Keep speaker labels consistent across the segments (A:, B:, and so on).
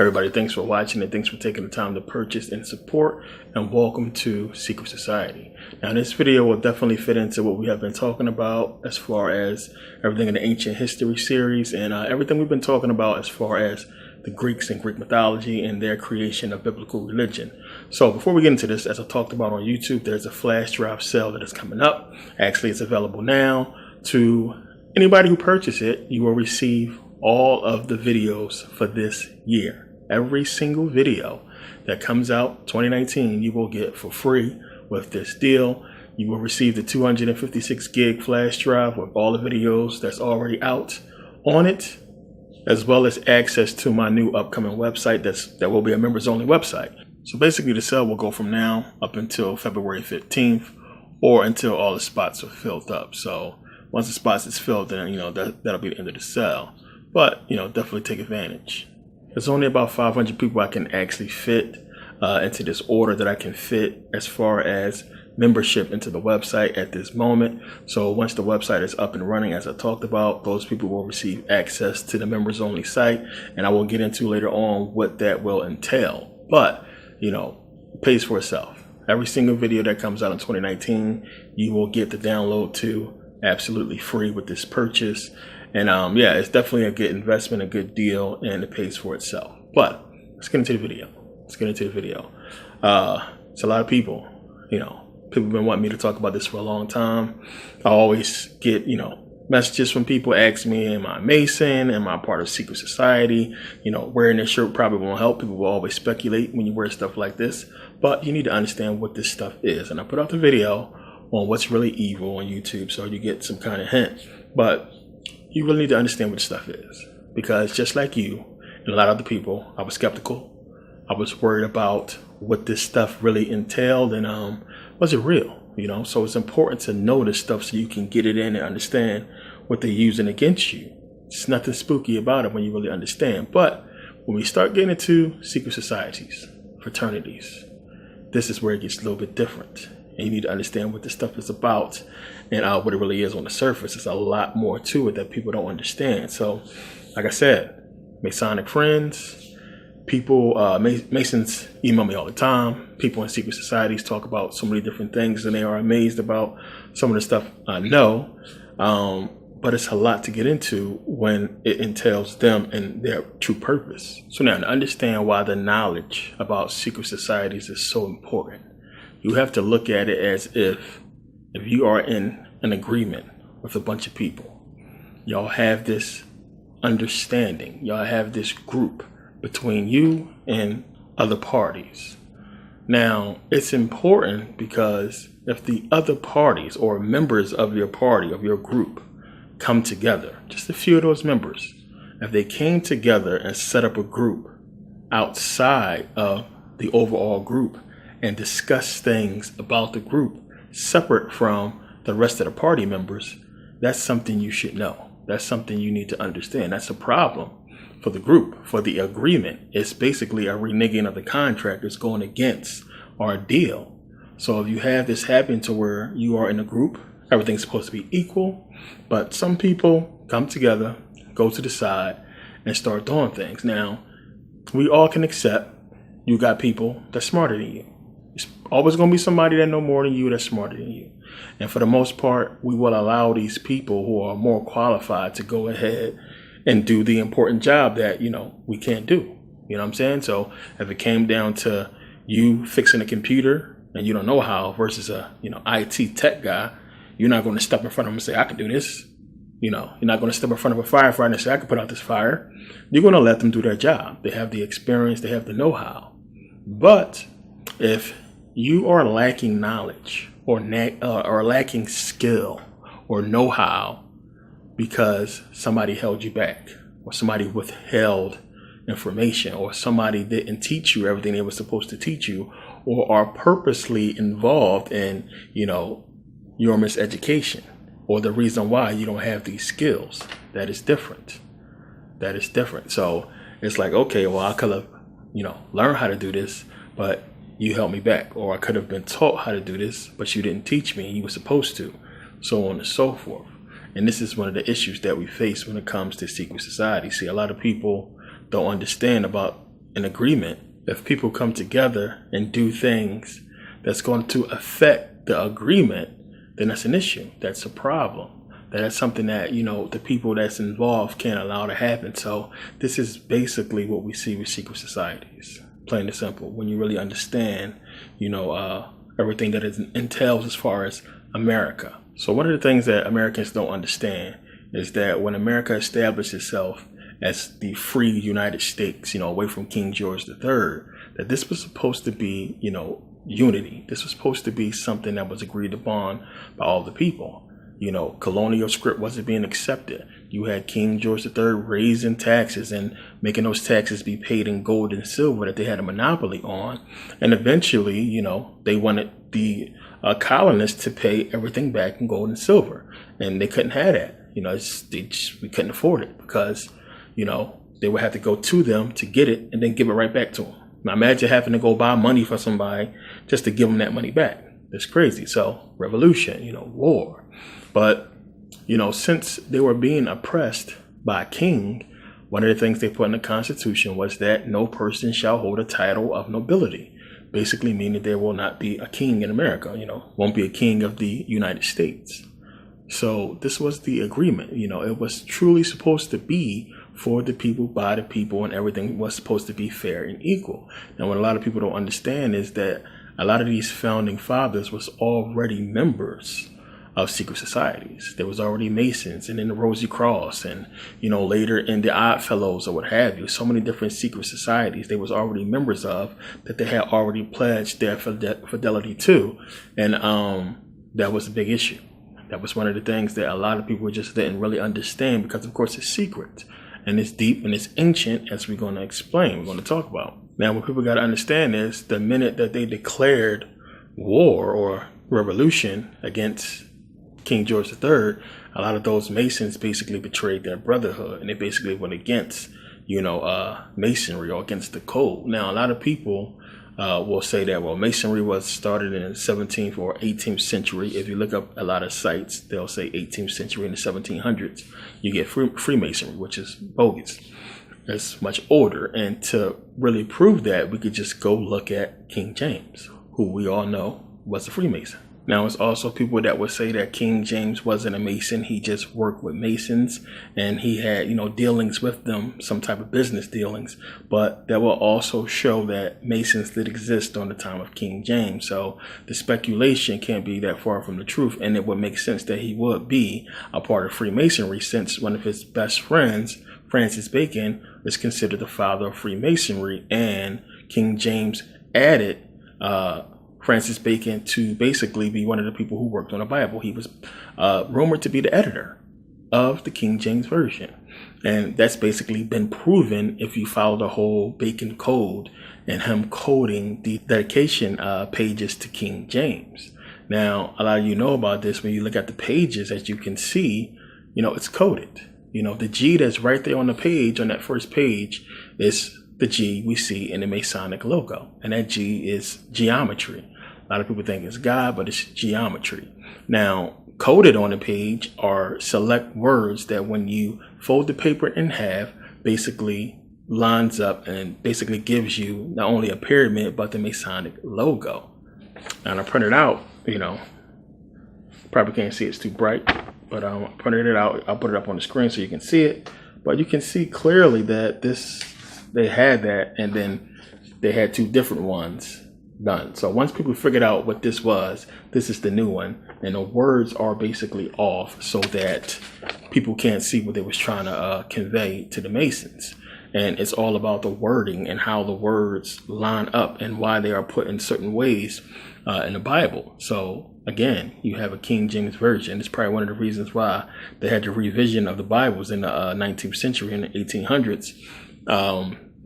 A: Everybody, thanks for watching and thanks for taking the time to purchase and support, and welcome to Secret Society. Now, this video will definitely fit into what we have been talking about as far as everything in the ancient history series and everything we've been talking about as far as the Greeks and Greek mythology and their creation of biblical religion. So before we get into this, as I talked about on YouTube, there's a flash drive sale that is coming up. Actually, it's available now. To anybody who purchases it, you will receive all of the videos for this year. Every single video that comes out 2019, you will get for free with this deal. You will receive the 256 gig flash drive with all the videos that's already out on it, as well as access to my new upcoming website that will be a members only website. So basically the sale will go from now up until February 15th or until all the spots are filled up. So once the spots is filled, then that'll be the end of the sale. But definitely take advantage. There's only about 500 people I can actually fit into this order that I can fit as far as membership into the website at this moment. So once the website is up and running, as I talked about, those people will receive access to the members only site, and I will get into later on what that will entail. But it pays for itself. Every single video that comes out in 2019, you will get the download to absolutely free with this purchase. And yeah, it's definitely a good investment, a good deal, and it pays for itself. But let's get into the video. It's a lot of people, people have been wanting me to talk about this for a long time. I always get, messages from people asking me, am I Mason? Am I part of Secret Society? Wearing this shirt probably won't help. People will always speculate when you wear stuff like this, but you need to understand what this stuff is. And I put out the video on what's really evil on YouTube, so you get some kind of hint. But you really need to understand what this stuff is, because just like you and a lot of other people, I was skeptical. I was worried about what this stuff really entailed and was it real? So it's important to know this stuff so you can get it in and understand what they're using against you. It's nothing spooky about it when you really understand. But when we start getting into secret societies, fraternities, this is where it gets a little bit different. And you need to understand what this stuff is about and what it really is on the surface. There's a lot more to it that people don't understand. So, like I said, Masonic friends, people, Masons email me all the time. People in secret societies talk about so many different things, and they are amazed about some of the stuff I know. But it's a lot to get into when it entails them and their true purpose. So now, to understand why the knowledge about secret societies is so important, you have to look at it as if you are in an agreement with a bunch of people. Y'all have this understanding. Y'all have this group between you and other parties. Now, it's important because if the other parties or members of your party, of your group, come together, just a few of those members, if they came together and set up a group outside of the overall group and discuss things about the group separate from the rest of the party members, that's something you should know. That's something you need to understand. That's a problem for the group, for the agreement. It's basically a reneging of the contract. It's going against our deal. So if you have this happen to where you are in a group, everything's supposed to be equal, but some people come together, go to the side, and start doing things. Now, we all can accept you got people that's smarter than you. It's always going to be somebody that know more than you, that's smarter than you. And for the most part, we will allow these people who are more qualified to go ahead and do the important job that, we can't do. You know what I'm saying? So if it came down to you fixing a computer and you don't know how versus a, IT tech guy, you're not going to step in front of them and say, I can do this. You're not going to step in front of a firefighter and say, I can put out this fire. You're going to let them do their job. They have the experience. They have the know-how. But if you are lacking knowledge or lacking skill or know-how because somebody held you back or somebody withheld information or somebody didn't teach you everything they were supposed to teach you or are purposely involved in, your miseducation or the reason why you don't have these skills, that is different. So it's like, okay, well, I could have, learned how to do this, but you held me back, or I could have been taught how to do this, but you didn't teach me, you were supposed to, so on and so forth. And this is one of the issues that we face when it comes to secret society. See, a lot of people don't understand about an agreement, if people come together and do things that's going to affect the agreement, then that's an issue. That's a problem. That's something that, the people that's involved can't allow to happen. So this is basically what we see with secret societies, plain and simple. When you really understand, everything that it entails as far as America. So one of the things that Americans don't understand is that when America established itself as the free United States, away from King George III, that this was supposed to be, unity. This was supposed to be something that was agreed upon by all the people. Colonial script wasn't being accepted. You had King George III raising taxes and making those taxes be paid in gold and silver that they had a monopoly on. And eventually, they wanted the colonists to pay everything back in gold and silver. And they couldn't have that. We couldn't afford it because, they would have to go to them to get it and then give it right back to them. Now imagine having to go buy money for somebody just to give them that money back. That's crazy. So revolution, war. But, since they were being oppressed by a king, one of the things they put in the Constitution was that no person shall hold a title of nobility, basically meaning there will not be a king in America, won't be a king of the United States. So this was the agreement, it was truly supposed to be for the people, by the people, and everything was supposed to be fair and equal. Now, what a lot of people don't understand is that a lot of these founding fathers was already members of secret societies. There was already Masons and then the Rosy Cross and, later in the Odd Fellows or what have you. So many different secret societies they was already members of that they had already pledged their fidelity to. And that was a big issue. That was one of the things that a lot of people just didn't really understand because, of course, it's secret. And it's deep and it's ancient, as we're going to explain, we're going to talk about. Now, what people got to understand is the minute that they declared war or revolution against King George III, a lot of those Masons basically betrayed their brotherhood and they basically went against, Masonry or against the code. Now, a lot of people will say that, Masonry was started in the 17th or 18th century. If you look up a lot of sites, they'll say 18th century and the 1700s. You get Freemasonry, which is bogus. It's much older. And to really prove that, we could just go look at King James, who we all know was a Freemason. Now, it's also people that would say that King James wasn't a Mason. He just worked with Masons and he had, dealings with them, some type of business dealings. But that will also show that Masons did exist on the time of King James. So the speculation can't be that far from the truth. And it would make sense that he would be a part of Freemasonry since one of his best friends, Francis Bacon, is considered the father of Freemasonry. And King James added Francis Bacon to basically be one of the people who worked on the Bible. He was rumored to be the editor of the King James Version. And that's basically been proven if you follow the whole Bacon code and him coding the dedication pages to King James. Now, a lot of you know about this when you look at the pages, as you can see, it's coded. The G that's right there on the page, on that first page, is the G we see in the Masonic logo. And that G is geometry. A lot of people think it's God, but it's geometry. Now, coded on the page are select words that when you fold the paper in half, basically lines up and basically gives you not only a pyramid, but the Masonic logo. And I printed out, probably can't see it's too bright, but I printed it out. I'll put it up on the screen so you can see it. But you can see clearly that they had that, and then they had two different ones done. So once people figured out what this was, this is the new one, and the words are basically off so that people can't see what they was trying to convey to the Masons. And it's all about the wording and how the words line up and why they are put in certain ways in the Bible. So again, you have a King James Version. It's probably one of the reasons why they had the revision of the Bibles in the 19th century and the 1800s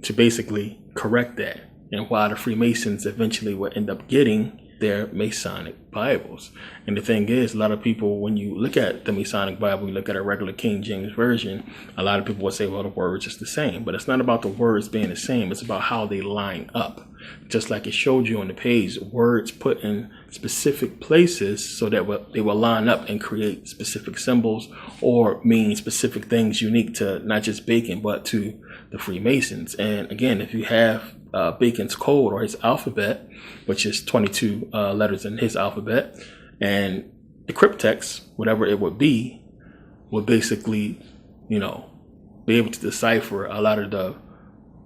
A: to basically correct that, and why the Freemasons eventually would end up getting their Masonic Bibles. And the thing is, a lot of people, when you look at the Masonic Bible, you look at a regular King James Version, a lot of people will say, well, the words is the same. But it's not about the words being the same. It's about how they line up. Just like it showed you on the page, words put in specific places so that they will line up and create specific symbols or mean specific things unique to not just Bacon, but to the Freemasons. And again, if you have Bacon's code or his alphabet, which is 22 letters in his alphabet, and the cryptex, whatever it would basically, be able to decipher a lot of the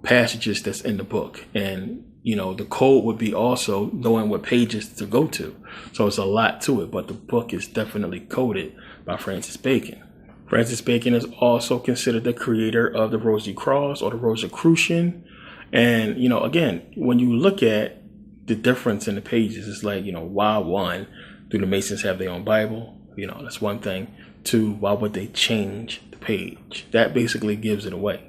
A: passages that's in the book. And, the code would be also knowing what pages to go to. So it's a lot to it, but the book is definitely coded by Francis Bacon. Francis Bacon is also considered the creator of the Rosy Cross or the Rosicrucian. And, again, when you look at the difference in the pages, it's like, why one, do the Masons have their own Bible? That's one thing. Two, why would they change the page? That basically gives it away,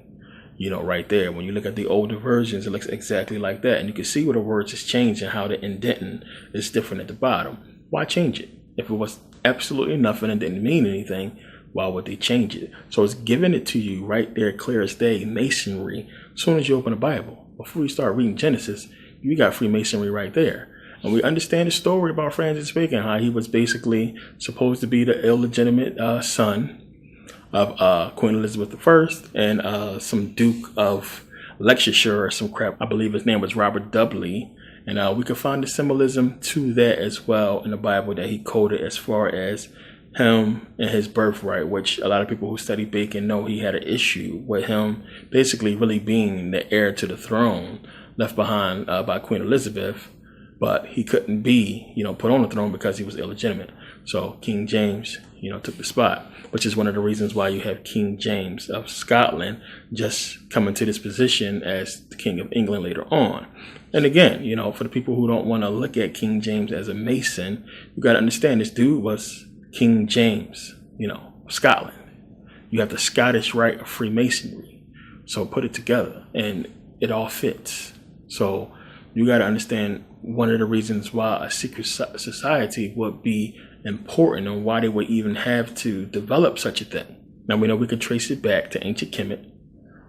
A: right there. When you look at the older versions, it looks exactly like that. And you can see where the words is changed and how the indenting is different at the bottom. Why change it? If it was absolutely nothing and didn't mean anything, why would they change it? So it's giving it to you right there, clear as day, Masonry. As soon as you open the Bible, before you start reading Genesis, you got Freemasonry right there. And we understand the story about Francis Bacon, how he was basically supposed to be the illegitimate son of Queen Elizabeth I and some Duke of Leicestershire or some crap. I believe his name was Robert Dudley. And we can find the symbolism to that as well in the Bible that he coded as far as him and his birthright, which a lot of people who study Bacon know he had an issue with him basically really being the heir to the throne left behind by Queen Elizabeth, but he couldn't be, put on the throne because he was illegitimate. So King James, took the spot, which is one of the reasons why you have King James of Scotland just coming to this position as the King of England later on. And again, for the people who don't want to look at King James as a Mason, you got to understand this dude was King James, Scotland. You have the Scottish rite of Freemasonry. So put it together and it all fits. So you got to understand one of the reasons why a secret society would be important and why they would even have to develop such a thing. Now we know we could trace it back to ancient Kemet.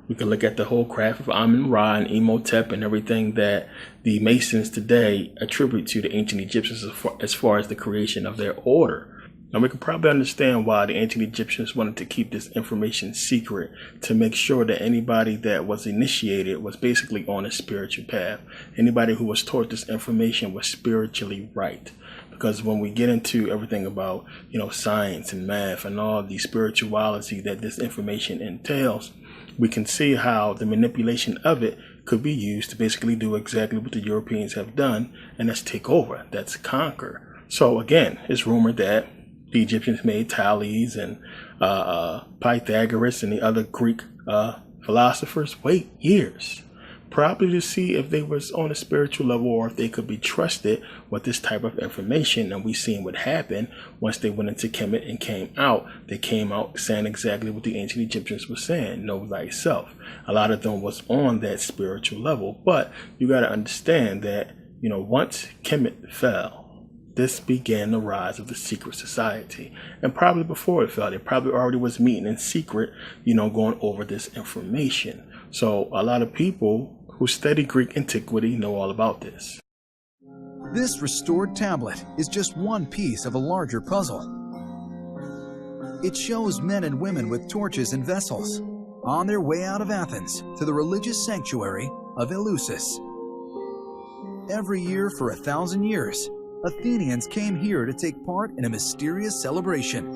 A: We could look at the whole craft of Amun-Ra and Imhotep and everything that the Masons today attribute to the ancient Egyptians as far as the creation of their order. Now we can probably understand why the ancient Egyptians wanted to keep this information secret, to make sure that anybody that was initiated was basically on a spiritual path. Anybody who was taught this information was spiritually right. Because when we get into everything about, science and math and all the spirituality that this information entails, we can see how the manipulation of it could be used to basically do exactly what the Europeans have done, and that's take over, that's conquer. So again, it's rumored that the Egyptians made Thales and Pythagoras and the other Greek philosophers wait years, probably to see if they was on a spiritual level or if they could be trusted with this type of information. And we seen what happened once they went into Kemet and came out. They came out saying exactly what the ancient Egyptians were saying, know thyself. A lot of them was on that spiritual level, but you got to understand that, once Kemet fell, this began the rise of the secret society. And probably before it fell, they probably already was meeting in secret, going over this information. So a lot of people who study Greek antiquity know all about this.
B: This restored tablet is just one piece of a larger puzzle. It shows men and women with torches and vessels on their way out of Athens to the religious sanctuary of Eleusis. Every year for 1,000 years, Athenians came here to take part in a mysterious celebration.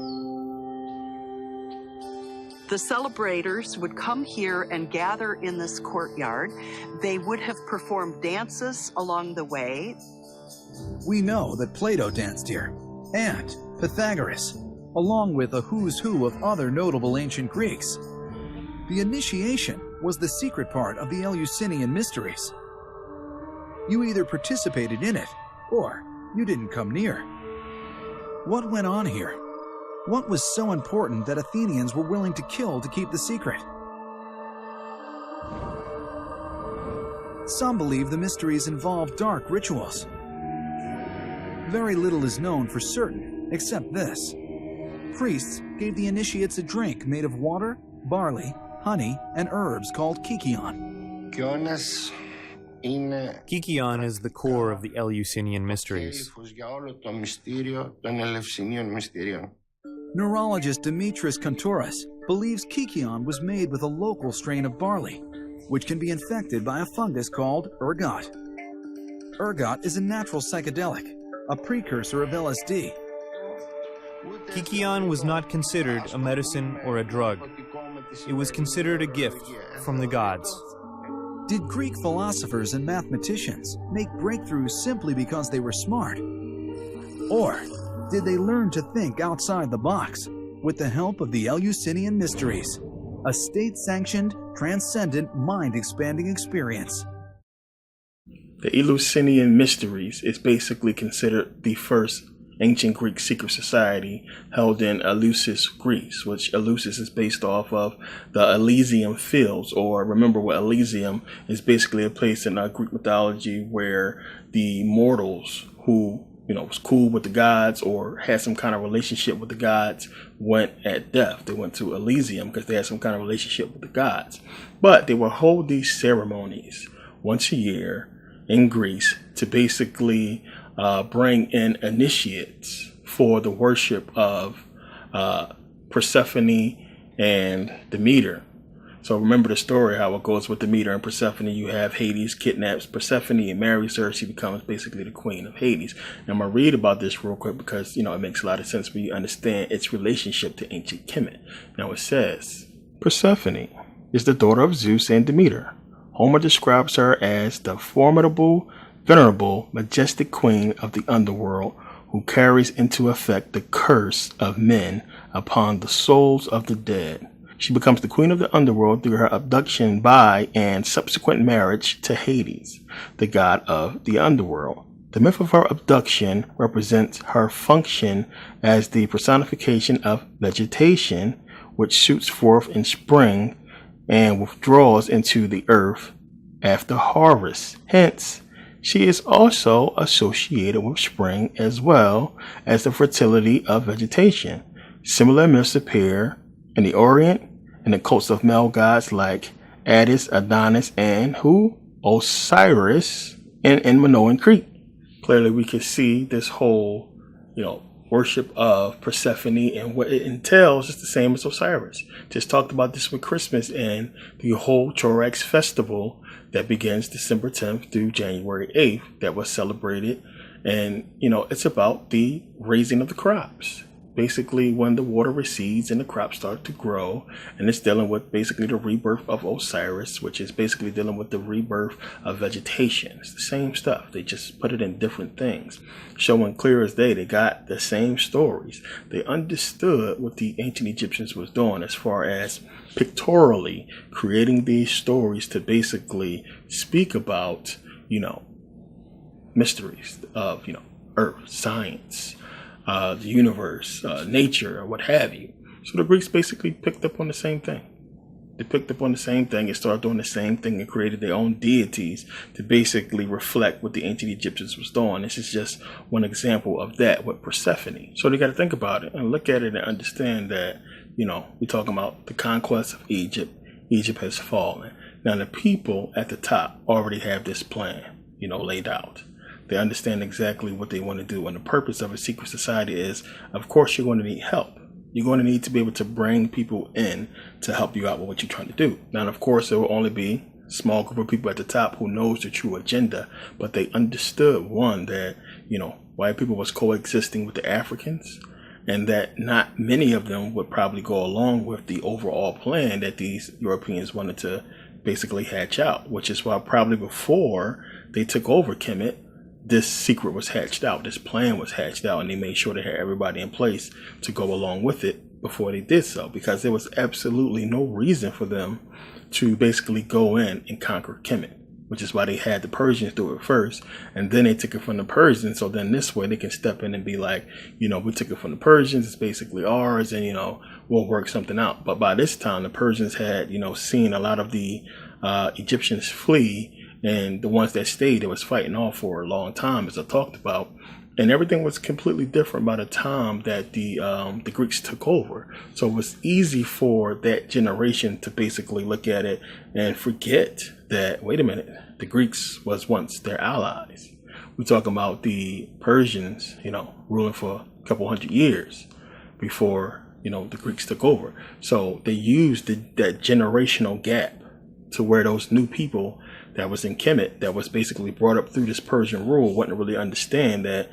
C: The celebrators would come here and gather in this courtyard. They would have performed dances along the way.
B: We know that Plato danced here, and Pythagoras, along with a who's who of other notable ancient Greeks. The initiation was the secret part of the Eleusinian mysteries. You either participated in it, or you didn't come near. What went on here? What was so important that Athenians were willing to kill to keep the secret? Some believe the mysteries involve dark rituals. very little is known for certain except this. Priests gave the initiates a drink made of water, barley, honey, and herbs called Kykeon.
D: Kykeon is the core of the Eleusinian mysteries.
B: Neurologist Dimitris Kontouras believes Kykeon was made with a local strain of barley, which can be infected by a fungus called ergot. Ergot is a natural psychedelic, a precursor of LSD.
D: Kykeon was not considered a medicine or a drug. It was considered a gift from the gods.
B: Did Greek philosophers and mathematicians make breakthroughs simply because they were smart? Or did they learn to think outside the box with the help of the Eleusinian Mysteries, a state-sanctioned, transcendent, mind-expanding experience?
A: The Eleusinian Mysteries is basically considered the first ancient Greek secret society held in Eleusis, Greece, which Eleusis is based off of the Elysium Fields, or remember what Elysium is basically a place in Greek mythology where the mortals who was cool with the gods or had some kind of relationship with the gods went at death. They went to Elysium because they had some kind of relationship with the gods. But they would hold these ceremonies once a year in Greece to basically bring in initiates for the worship of Persephone and Demeter. So remember the story, how it goes with Demeter and Persephone. You have Hades kidnaps Persephone and marries her. She becomes basically the queen of Hades. And I'm going to read about this real quick because, it makes a lot of sense when you understand its relationship to ancient Kemet. Now it says, Persephone is the daughter of Zeus and Demeter. Homer describes her as the formidable, venerable, majestic queen of the underworld who carries into effect the curse of men upon the souls of the dead. She becomes the queen of the underworld through her abduction by and subsequent marriage to Hades, the god of the underworld. The myth of her abduction represents her function as the personification of vegetation, which shoots forth in spring and withdraws into the earth after harvest. Hence, she is also associated with spring as well as the fertility of vegetation. Similar myths appear in the Orient and the cults of male gods like Attis, Adonis, and Osiris in Minoan Crete. Clearly, we can see this whole, worship of Persephone and what it entails is the same as Osiris. Just talked about this with Christmas and the whole Chorax festival that begins December 10th through January 8th that was celebrated. And, it's about the raising of the crops. Basically, when the water recedes and the crops start to grow, and it's dealing with basically the rebirth of Osiris, which is basically dealing with the rebirth of vegetation. It's the same stuff. They just put it in different things, showing clear as day. They got the same stories. They understood what the ancient Egyptians was doing as far as pictorially creating these stories to basically speak about, mysteries of, earth, science, the universe, nature, or what have you. So the Greeks basically picked up on the same thing. They picked up on the same thing and started doing the same thing and created their own deities to basically reflect what the ancient Egyptians was doing. This is just one example of that with Persephone. So they got to think about it and look at it and understand that, we're talking about the conquest of Egypt. Egypt has fallen. Now the people at the top already have this plan, laid out. They understand exactly what they want to do. And the purpose of a secret society is, of course, you're going to need help. You're going to need to be able to bring people in to help you out with what you're trying to do. Now, of course, there will only be a small group of people at the top who knows the true agenda. But they understood, one, that, white people was coexisting with the Africans, and that not many of them would probably go along with the overall plan that these Europeans wanted to basically hatch out, which is why probably before they took over Kemet, this secret was hatched out, this plan was hatched out, and they made sure they had everybody in place to go along with it before they did so, because there was absolutely no reason for them to basically go in and conquer Kemet, which is why they had the Persians do it first, and then they took it from the Persians, so then this way they can step in and be like, we took it from the Persians, it's basically ours, and, we'll work something out. But by this time, the Persians had, seen a lot of the Egyptians flee, and the ones that stayed, they was fighting off for a long time, as I talked about. And everything was completely different by the time that the Greeks took over. So it was easy for that generation to basically look at it and forget that, wait a minute, the Greeks was once their allies. We're talking about the Persians, ruling for a couple hundred years before, the Greeks took over. So they used that generational gap to where those new people that was in Kemet, that was basically brought up through this Persian rule, wouldn't really understand that,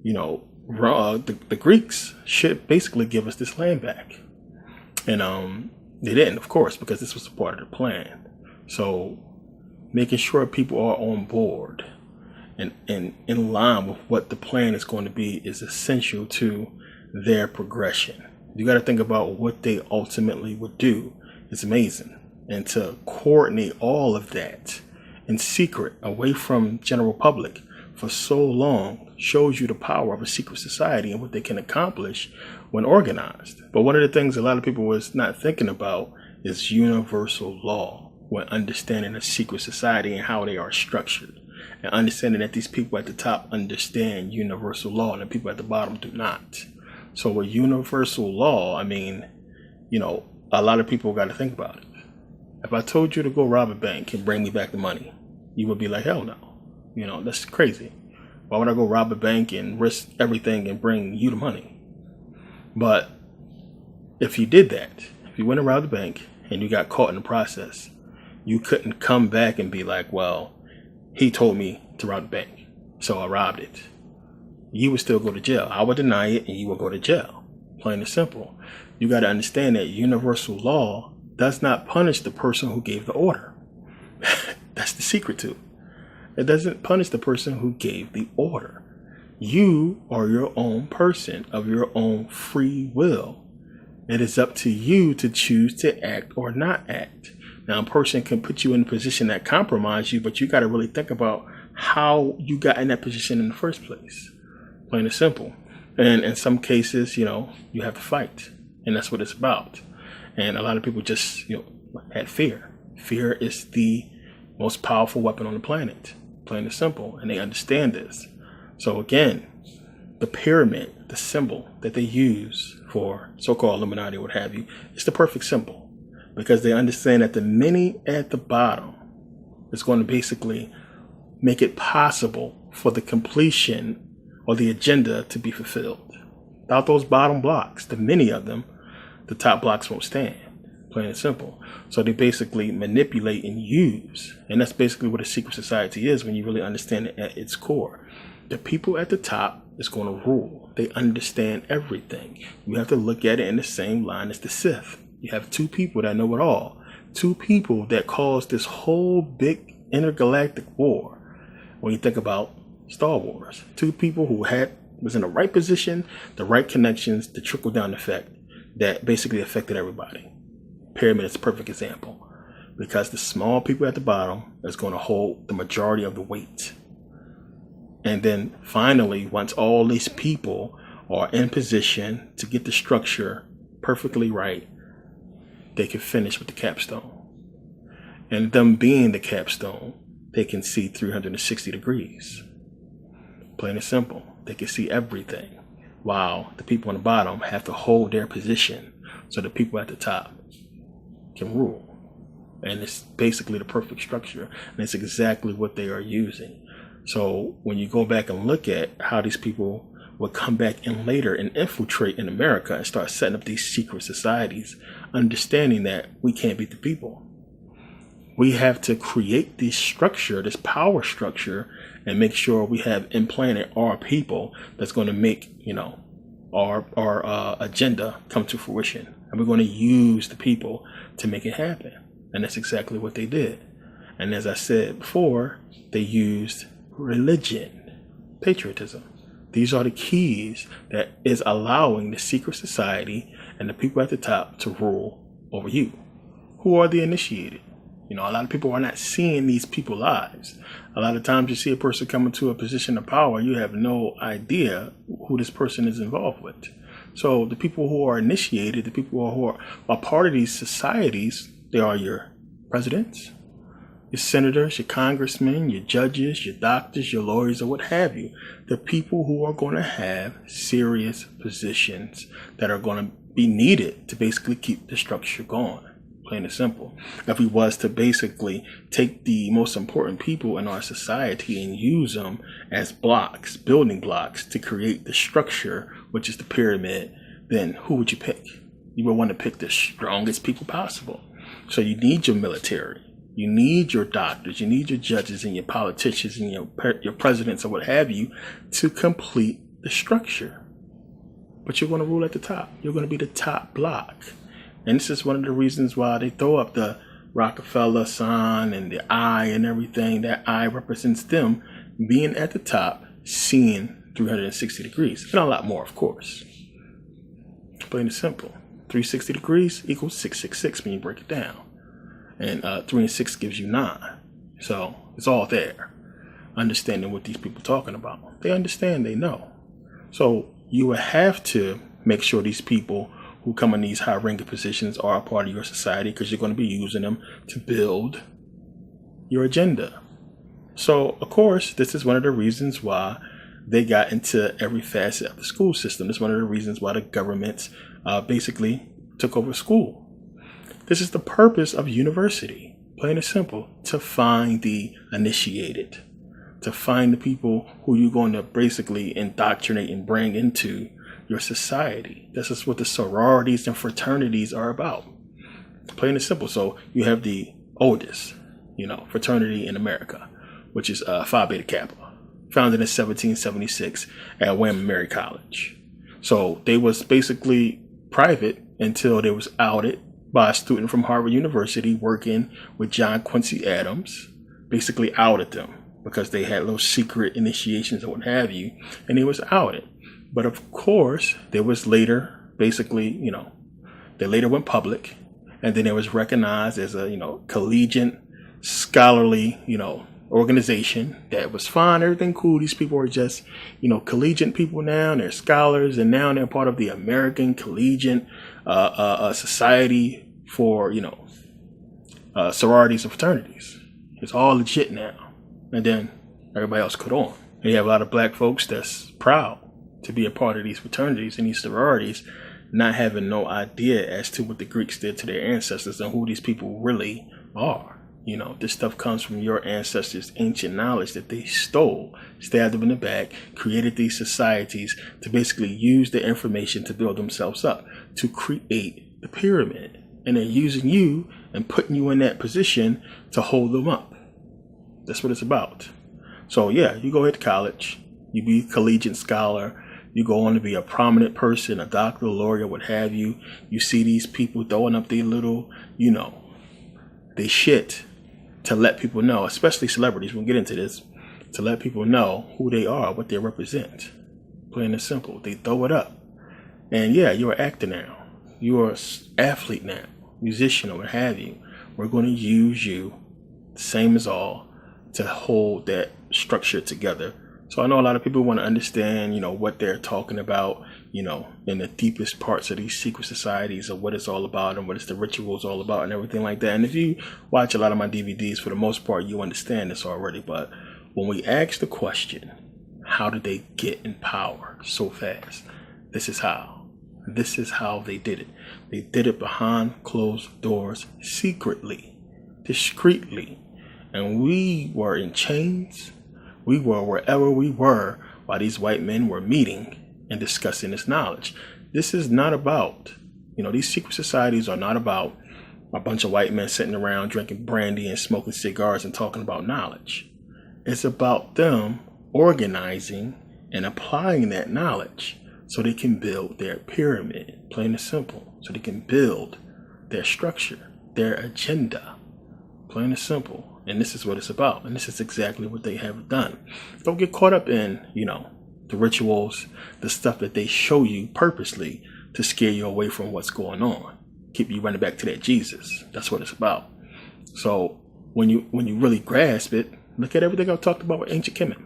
A: the Greeks should basically give us this land back. And they didn't, of course, because this was a part of the plan. So making sure people are on board and in line with what the plan is going to be is essential to their progression. You got to think about what they ultimately would do. It's amazing. And to coordinate all of that in secret, away from general public for so long, shows you the power of a secret society and what they can accomplish when organized. But one of the things a lot of people was not thinking about is universal law, when understanding a secret society and how they are structured, and understanding that these people at the top understand universal law and the people at the bottom do not. So with universal law, a lot of people got to think about it. If I told you to go rob a bank and bring me back the money, you would be like, hell no. That's crazy. Why would I go rob a bank and risk everything and bring you the money? But if you did that, if you went and robbed the bank and you got caught in the process, you couldn't come back and be like, well, he told me to rob the bank, so I robbed it. You would still go to jail. I would deny it and you would go to jail. Plain and simple. You got to understand that universal law does not punish the person who gave the order. That's the secret to it. It doesn't punish the person who gave the order. You are your own person of your own free will. It is up to you to choose to act or not act. Now, a person can put you in a position that compromises you, but you got to really think about how you got in that position in the first place. Plain and simple. And in some cases, you have to fight. And that's what it's about. And a lot of people just, had fear. Fear is the most powerful weapon on the planet. Plain and simple. And they understand this. So again, the pyramid, the symbol that they use for so-called Illuminati or what have you, is the perfect symbol. Because they understand that the many at the bottom is going to basically make it possible for the completion or the agenda to be fulfilled. Without those bottom blocks, the many of them, the top blocks won't stand. Plain and simple. So they basically manipulate and use. And that's basically what a secret society is when you really understand it at its core. The people at the top is going to rule. They understand everything. You have to look at it in the same line as the Sith. You have two people that know it all. Two people that caused this whole big intergalactic war. When you think about Star Wars, two people who was in the right position, the right connections, the trickle down effect that basically affected everybody. Pyramid is a perfect example, because the small people at the bottom is going to hold the majority of the weight. And then finally, once all these people are in position to get the structure perfectly right, they can finish with the capstone. And them being the capstone, they can see 360 degrees. Plain and simple. They can see everything, while the people on the bottom have to hold their position so the people at the top can rule. And it's basically the perfect structure, and it's exactly what they are using. So when you go back and look at how these people would come back in later and infiltrate in America and start setting up these secret societies, understanding that we can't beat the people. We have to create this structure, this power structure, and make sure we have implanted our people that's going to make, our agenda come to fruition. And we're going to use the people to make it happen. And that's exactly what they did. And as I said before, they used religion, patriotism. These are the keys that is allowing the secret society and the people at the top to rule over you. Who are the initiated? A lot of people are not seeing these people's lives. A lot of times you see a person come into a position of power, you have no idea who this person is involved with. So the people who are initiated, the people who are part of these societies, they are your presidents, Your senators, your congressmen, your judges, your doctors, your lawyers, or what have you. The people who are going to have serious positions that are going to be needed to basically keep the structure going. Plain and simple. If we was to basically take the most important people in our society and use them as blocks, building blocks to create the structure, which is the pyramid, then who would you pick? You would want to pick the strongest people possible. So you need your military. You need your doctors, you need your judges and your politicians and your presidents or what have you to complete the structure. But you're going to rule at the top. You're going to be the top block. And this is one of the reasons why they throw up the Rockefeller sign and the eye and everything. That eye represents them being at the top, seeing 360 degrees. And a lot more, of course. Plain and simple. 360 degrees equals 666 when you break it down. And 3 and 6 gives you 9. So it's all there. Understanding what these people are talking about. They understand, they know. So you will have to make sure these people who come in these high-ranking positions are a part of your society, because you're going to be using them to build your agenda. So, of course, this is one of the reasons why they got into every facet of the school system. It's one of the reasons why the government basically took over school. This is the purpose of university, plain and simple, to find the initiated, to find the people who you're going to basically indoctrinate and bring into your society. This is what the sororities and fraternities are about, plain and simple. So you have the oldest, fraternity in America, which is Phi Beta Kappa, founded in 1776 at William Mary College. So they was basically private until they was outed by a student from Harvard University working with John Quincy Adams, basically outed them because they had little secret initiations and what have you, and they was outed. But of course, there was later, basically, they later went public, and then it was recognized as a, collegiate, scholarly, organization that was fine, everything cool. These people are just, collegiate people now, and they're scholars, and now they're part of the American Collegiate Society for, sororities and fraternities. It's all legit now. And then everybody else caught on. And you have a lot of black folks that's proud to be a part of these fraternities and these sororities, not having no idea as to what the Greeks did to their ancestors and who these people really are. This stuff comes from your ancestors' ancient knowledge that they stole, stabbed them in the back, created these societies to basically use the information to build themselves up, to create the pyramid. And they're using you and putting you in that position to hold them up. That's what it's about. So yeah, you go ahead to college, you be a collegiate scholar, you go on to be a prominent person, a doctor, a lawyer, what have you. You see these people throwing up their little, they shit to let people know, especially celebrities, we'll get into this, to let people know who they are, what they represent. Plain and simple. They throw it up. And yeah, you're an actor now. You're an athlete now, musician or what have you. We're going to use you, same as all, to hold that structure together. So I know a lot of people want to understand, what they're talking about, in the deepest parts of these secret societies, of what it's all about and what it's the rituals all about and everything like that. And if you watch a lot of my DVDs, for the most part, you understand this already. But when we ask the question, how did they get in power so fast? This is how. This is how they did it. They did it behind closed doors, secretly, discreetly. And we were in chains. We were wherever we were while these white men were meeting and discussing this knowledge. This is not about, these secret societies are not about a bunch of white men sitting around drinking brandy and smoking cigars and talking about knowledge. It's about them organizing and applying that knowledge so they can build their pyramid, plain and simple, so they can build their structure, their agenda, plain and simple. And this is what it's about. And this is exactly what they have done. Don't get caught up in, the rituals, the stuff that they show you purposely to scare you away from what's going on. Keep you running back to that Jesus. That's what it's about. So when you really grasp it, look at everything I've talked about with ancient Kemet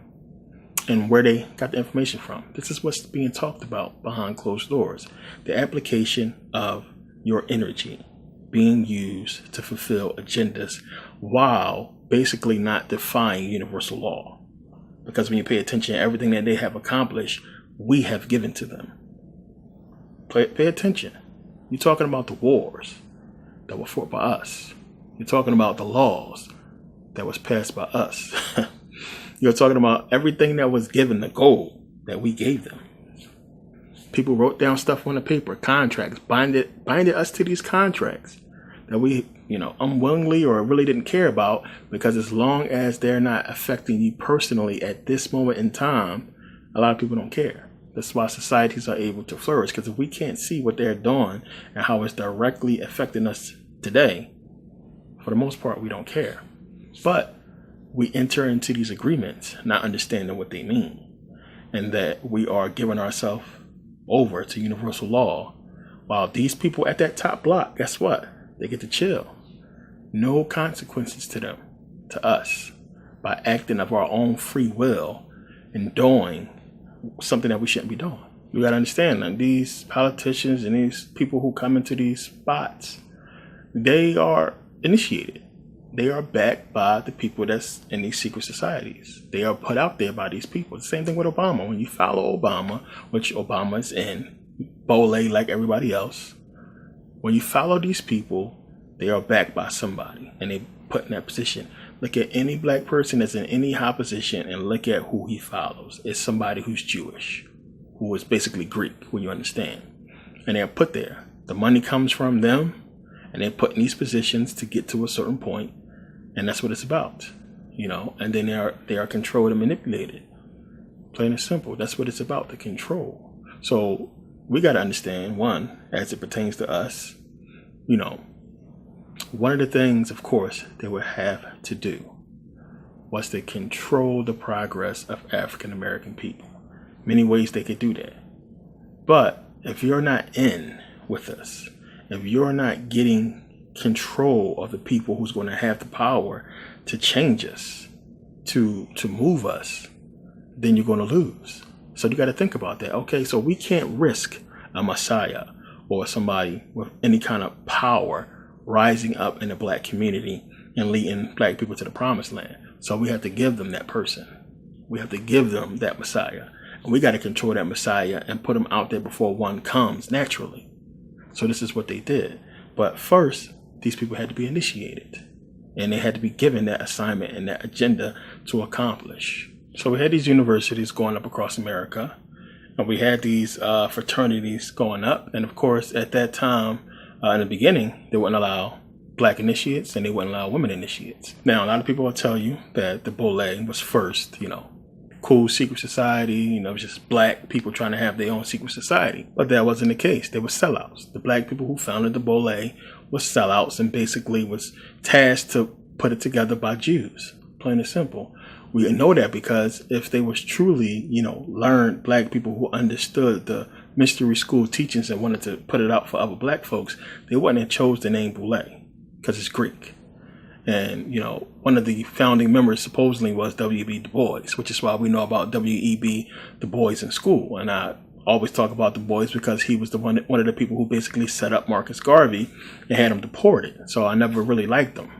A: and where they got the information from. This is what's being talked about behind closed doors. The application of your energy being used to fulfill agendas while basically not defying universal law. Because when you pay attention to everything that they have accomplished, we have given to them. Pay attention. You're talking about the wars that were fought by us. You're talking about the laws that was passed by us. You're talking about everything that was given, the gold that we gave them. People wrote down stuff on the paper, contracts, binded us to these contracts that we, unwillingly or really didn't care about, because as long as they're not affecting you personally at this moment in time, a lot of people don't care. That's why societies are able to flourish, because if we can't see what they're doing and how it's directly affecting us today, for the most part, we don't care. But we enter into these agreements not understanding what they mean, and that we are giving ourselves over to universal law, while these people at that top block, guess what? They get to chill. No consequences to them, to us, by acting of our own free will and doing something that we shouldn't be doing. You gotta understand that these politicians and these people who come into these spots, they are initiated. They are backed by the people that's in these secret societies. They are put out there by these people. The same thing with Obama. When you follow Obama, which Obama is in, Bole like everybody else, when you follow these people, they are backed by somebody and they put in that position. Look at any black person that's in any high position and look at who he follows. It's somebody who's Jewish, who is basically Greek, who you understand. And they're put there. The money comes from them and they're put in these positions to get to a certain point. And that's what it's about, and then they are controlled and manipulated. Plain and simple. That's what it's about, the control. So we got to understand, one, as it pertains to us, one of the things, of course, they would have to do was to control the progress of African American people. Many ways they could do that. But if you're not in with us, if you're not getting control of the people who's going to have the power to change us, to move us, then you're going to lose. So you got to think about that. Okay, so we can't risk a Messiah or somebody with any kind of power rising up in the black community and leading black people to the promised land. So we have to give them that person. We have to give them that Messiah. And we got to control that Messiah and put him out there before one comes naturally. So this is what they did. But first, these people had to be initiated, and they had to be given that assignment and that agenda to accomplish. So we had these universities going up across America, and we had these fraternities going up. And of course, at that time, in the beginning, they wouldn't allow black initiates and they wouldn't allow women initiates. Now, a lot of people will tell you that the Bole was first, cool secret society, it was just black people trying to have their own secret society. But that wasn't the case. They were sellouts. The black people who founded the Bole were sellouts and basically was tasked to put it together by Jews. Plain and simple. We know that because if they was truly, learned black people who understood the mystery school teachings and wanted to put it out for other black folks, they wouldn't have chose the name Bole because it's Greek. And, one of the founding members supposedly was W.E.B. Du Bois, which is why we know about W.E.B. Du Bois in school. And I always talk about Du Bois because he was one of the people who basically set up Marcus Garvey and had him deported. So I never really liked him.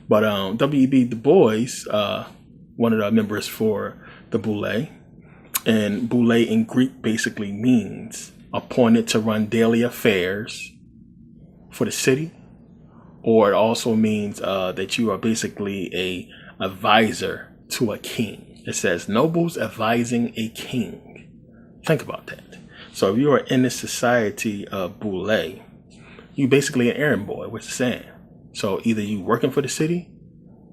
A: But W.E.B. Du Bois, one of the members for the Bole, and Bole in Greek basically means appointed to run daily affairs for the city. Or it also means that you are basically a advisor to a king. It says nobles advising a king. Think about that. So if you are in the society of Bole, you basically an errand boy, which is saying. So either you working for the city,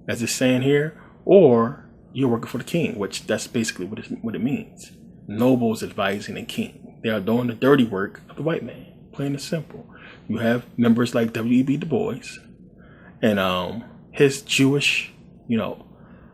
A: as it's saying here, or you're working for the king, which that's basically what it means. Nobles advising a king. They are doing the dirty work of the white man. Plain and simple. You have members like W.E.B. Du Bois and his Jewish,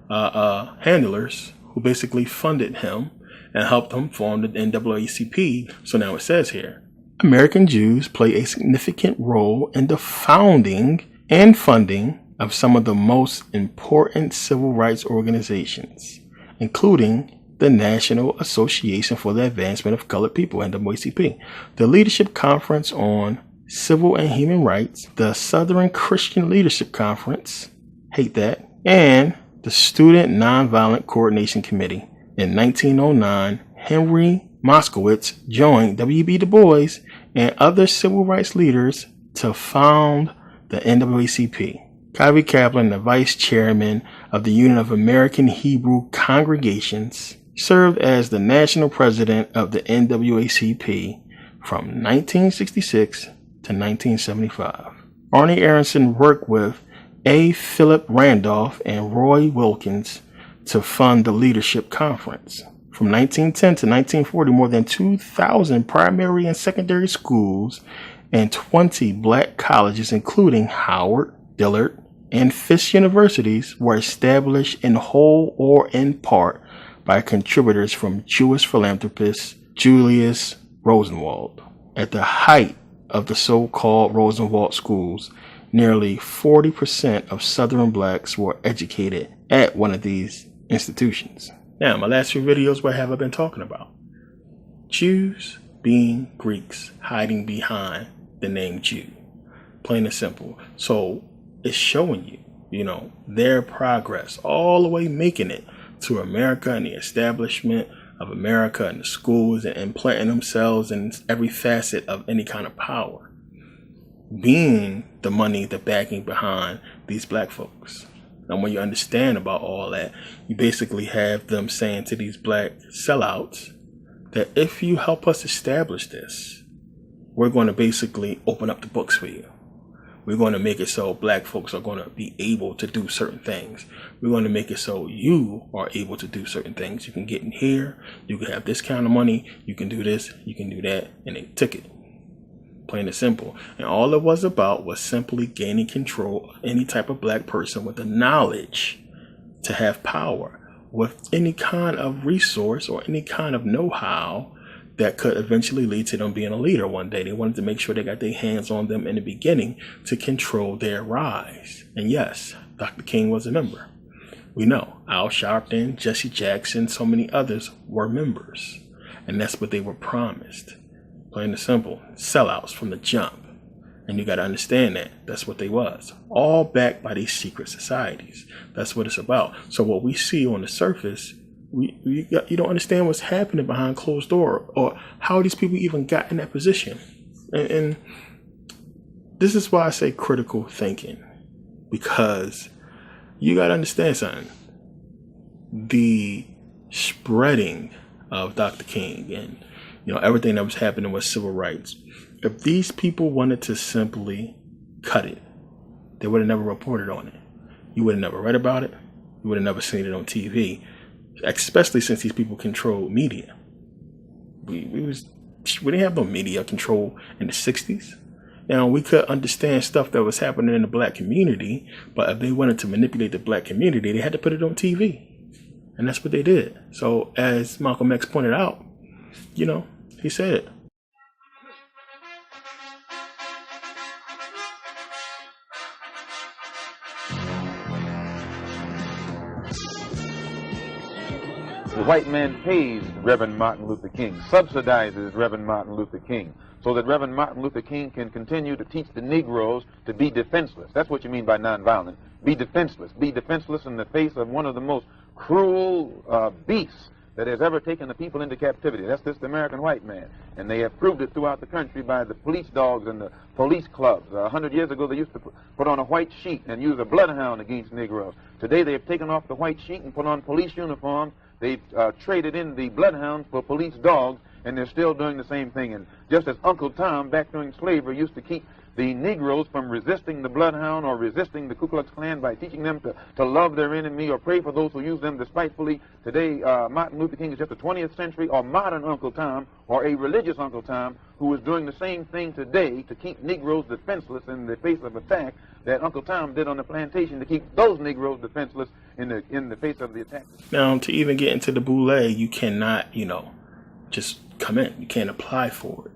A: handlers who basically funded him and helped him form the NAACP. So now it says here, American Jews play a significant role in the founding and funding of some of the most important civil rights organizations, including the National Association for the Advancement of Colored People, NAACP, the Leadership Conference on Civil and Human Rights, the Southern Christian Leadership Conference, hate that, and the Student Nonviolent Coordination Committee. In 1909, Henry Moskowitz joined W.E.B. Du Bois and other civil rights leaders to found the NAACP. Kyrie Kaplan, the vice chairman of the Union of American Hebrew Congregations, served as the national president of the NAACP from 1966 to 1975. Arnie Aronson worked with A. Philip Randolph and Roy Wilkins to fund the Leadership Conference. From 1910 to 1940, more than 2,000 primary and secondary schools and 20 black colleges, including Howard, Dillard, and Fisk universities, were established in whole or in part by contributors from Jewish philanthropist Julius Rosenwald. At the height of the so-called Rosenwald schools, nearly 40% of Southern blacks were educated at one of these institutions. Now, my last few videos, what have I been talking about? Jews being Greeks, hiding behind the name Jew. Plain and simple. So it's showing you, their progress, all the way making it to America and the establishment of America and the schools and implanting themselves in every facet of any kind of power. Being the money, the backing behind these black folks. And when you understand about all that, you basically have them saying to these black sellouts that if you help us establish this, we're going to basically open up the books for you. We're going to make it so black folks are going to be able to do certain things. We're going to make it so you are able to do certain things. You can get in here, you can have this kind of money, you can do this, you can do that, and they took it. Plain and simple. And all it was about was simply gaining control of any type of black person with the knowledge to have power, with any kind of resource or any kind of know-how that could eventually lead to them being a leader one day. They wanted to make sure they got their hands on them in the beginning to control their rise. And yes, Dr. King was a member. We know Al Sharpton, Jesse Jackson, so many others were members. And that's what they were promised. Plain and simple, sellouts from the jump. And you got to understand that that's what they was, all backed by these secret societies. That's what it's about. So what we see on the surface, you don't understand what's happening behind closed door or how these people even got in that position. And this is why I say critical thinking, because you got to understand something. The spreading of Dr. King and everything that was happening with civil rights. If these people wanted to simply cut it, they would have never reported on it. You would have never read about it. You would have never seen it on TV, especially since these people control media. We didn't have no media control in the 60s. Now, we could understand stuff that was happening in the black community, but if they wanted to manipulate the black community, they had to put it on TV. And that's what they did. So as Malcolm X pointed out, he said it.
E: The white man pays Reverend Martin Luther King, subsidizes Reverend Martin Luther King, so that Reverend Martin Luther King can continue to teach the Negroes to be defenseless. That's what you mean by nonviolent. Be defenseless. Be defenseless in the face of one of the most cruel beasts that has ever taken the people into captivity. That's this American white man. And they have proved it throughout the country by the police dogs and the police clubs. 100 years ago, they used to put on a white sheet and use a bloodhound against Negroes. Today, they have taken off the white sheet and put on police uniforms. They've traded in the bloodhounds for police dogs, and they're still doing the same thing. And just as Uncle Tom, back during slavery, used to keep the Negroes from resisting the bloodhound or resisting the Ku Klux Klan by teaching them to love their enemy or pray for those who use them despitefully. Today, Martin Luther King is just a 20th century or modern Uncle Tom or a religious Uncle Tom who is doing the same thing today to keep Negroes defenseless in the face of attack that Uncle Tom did on the plantation to keep those Negroes defenseless in the face of the attack.
A: Now, to even get into the boule, you cannot, just come in. You can't apply for it.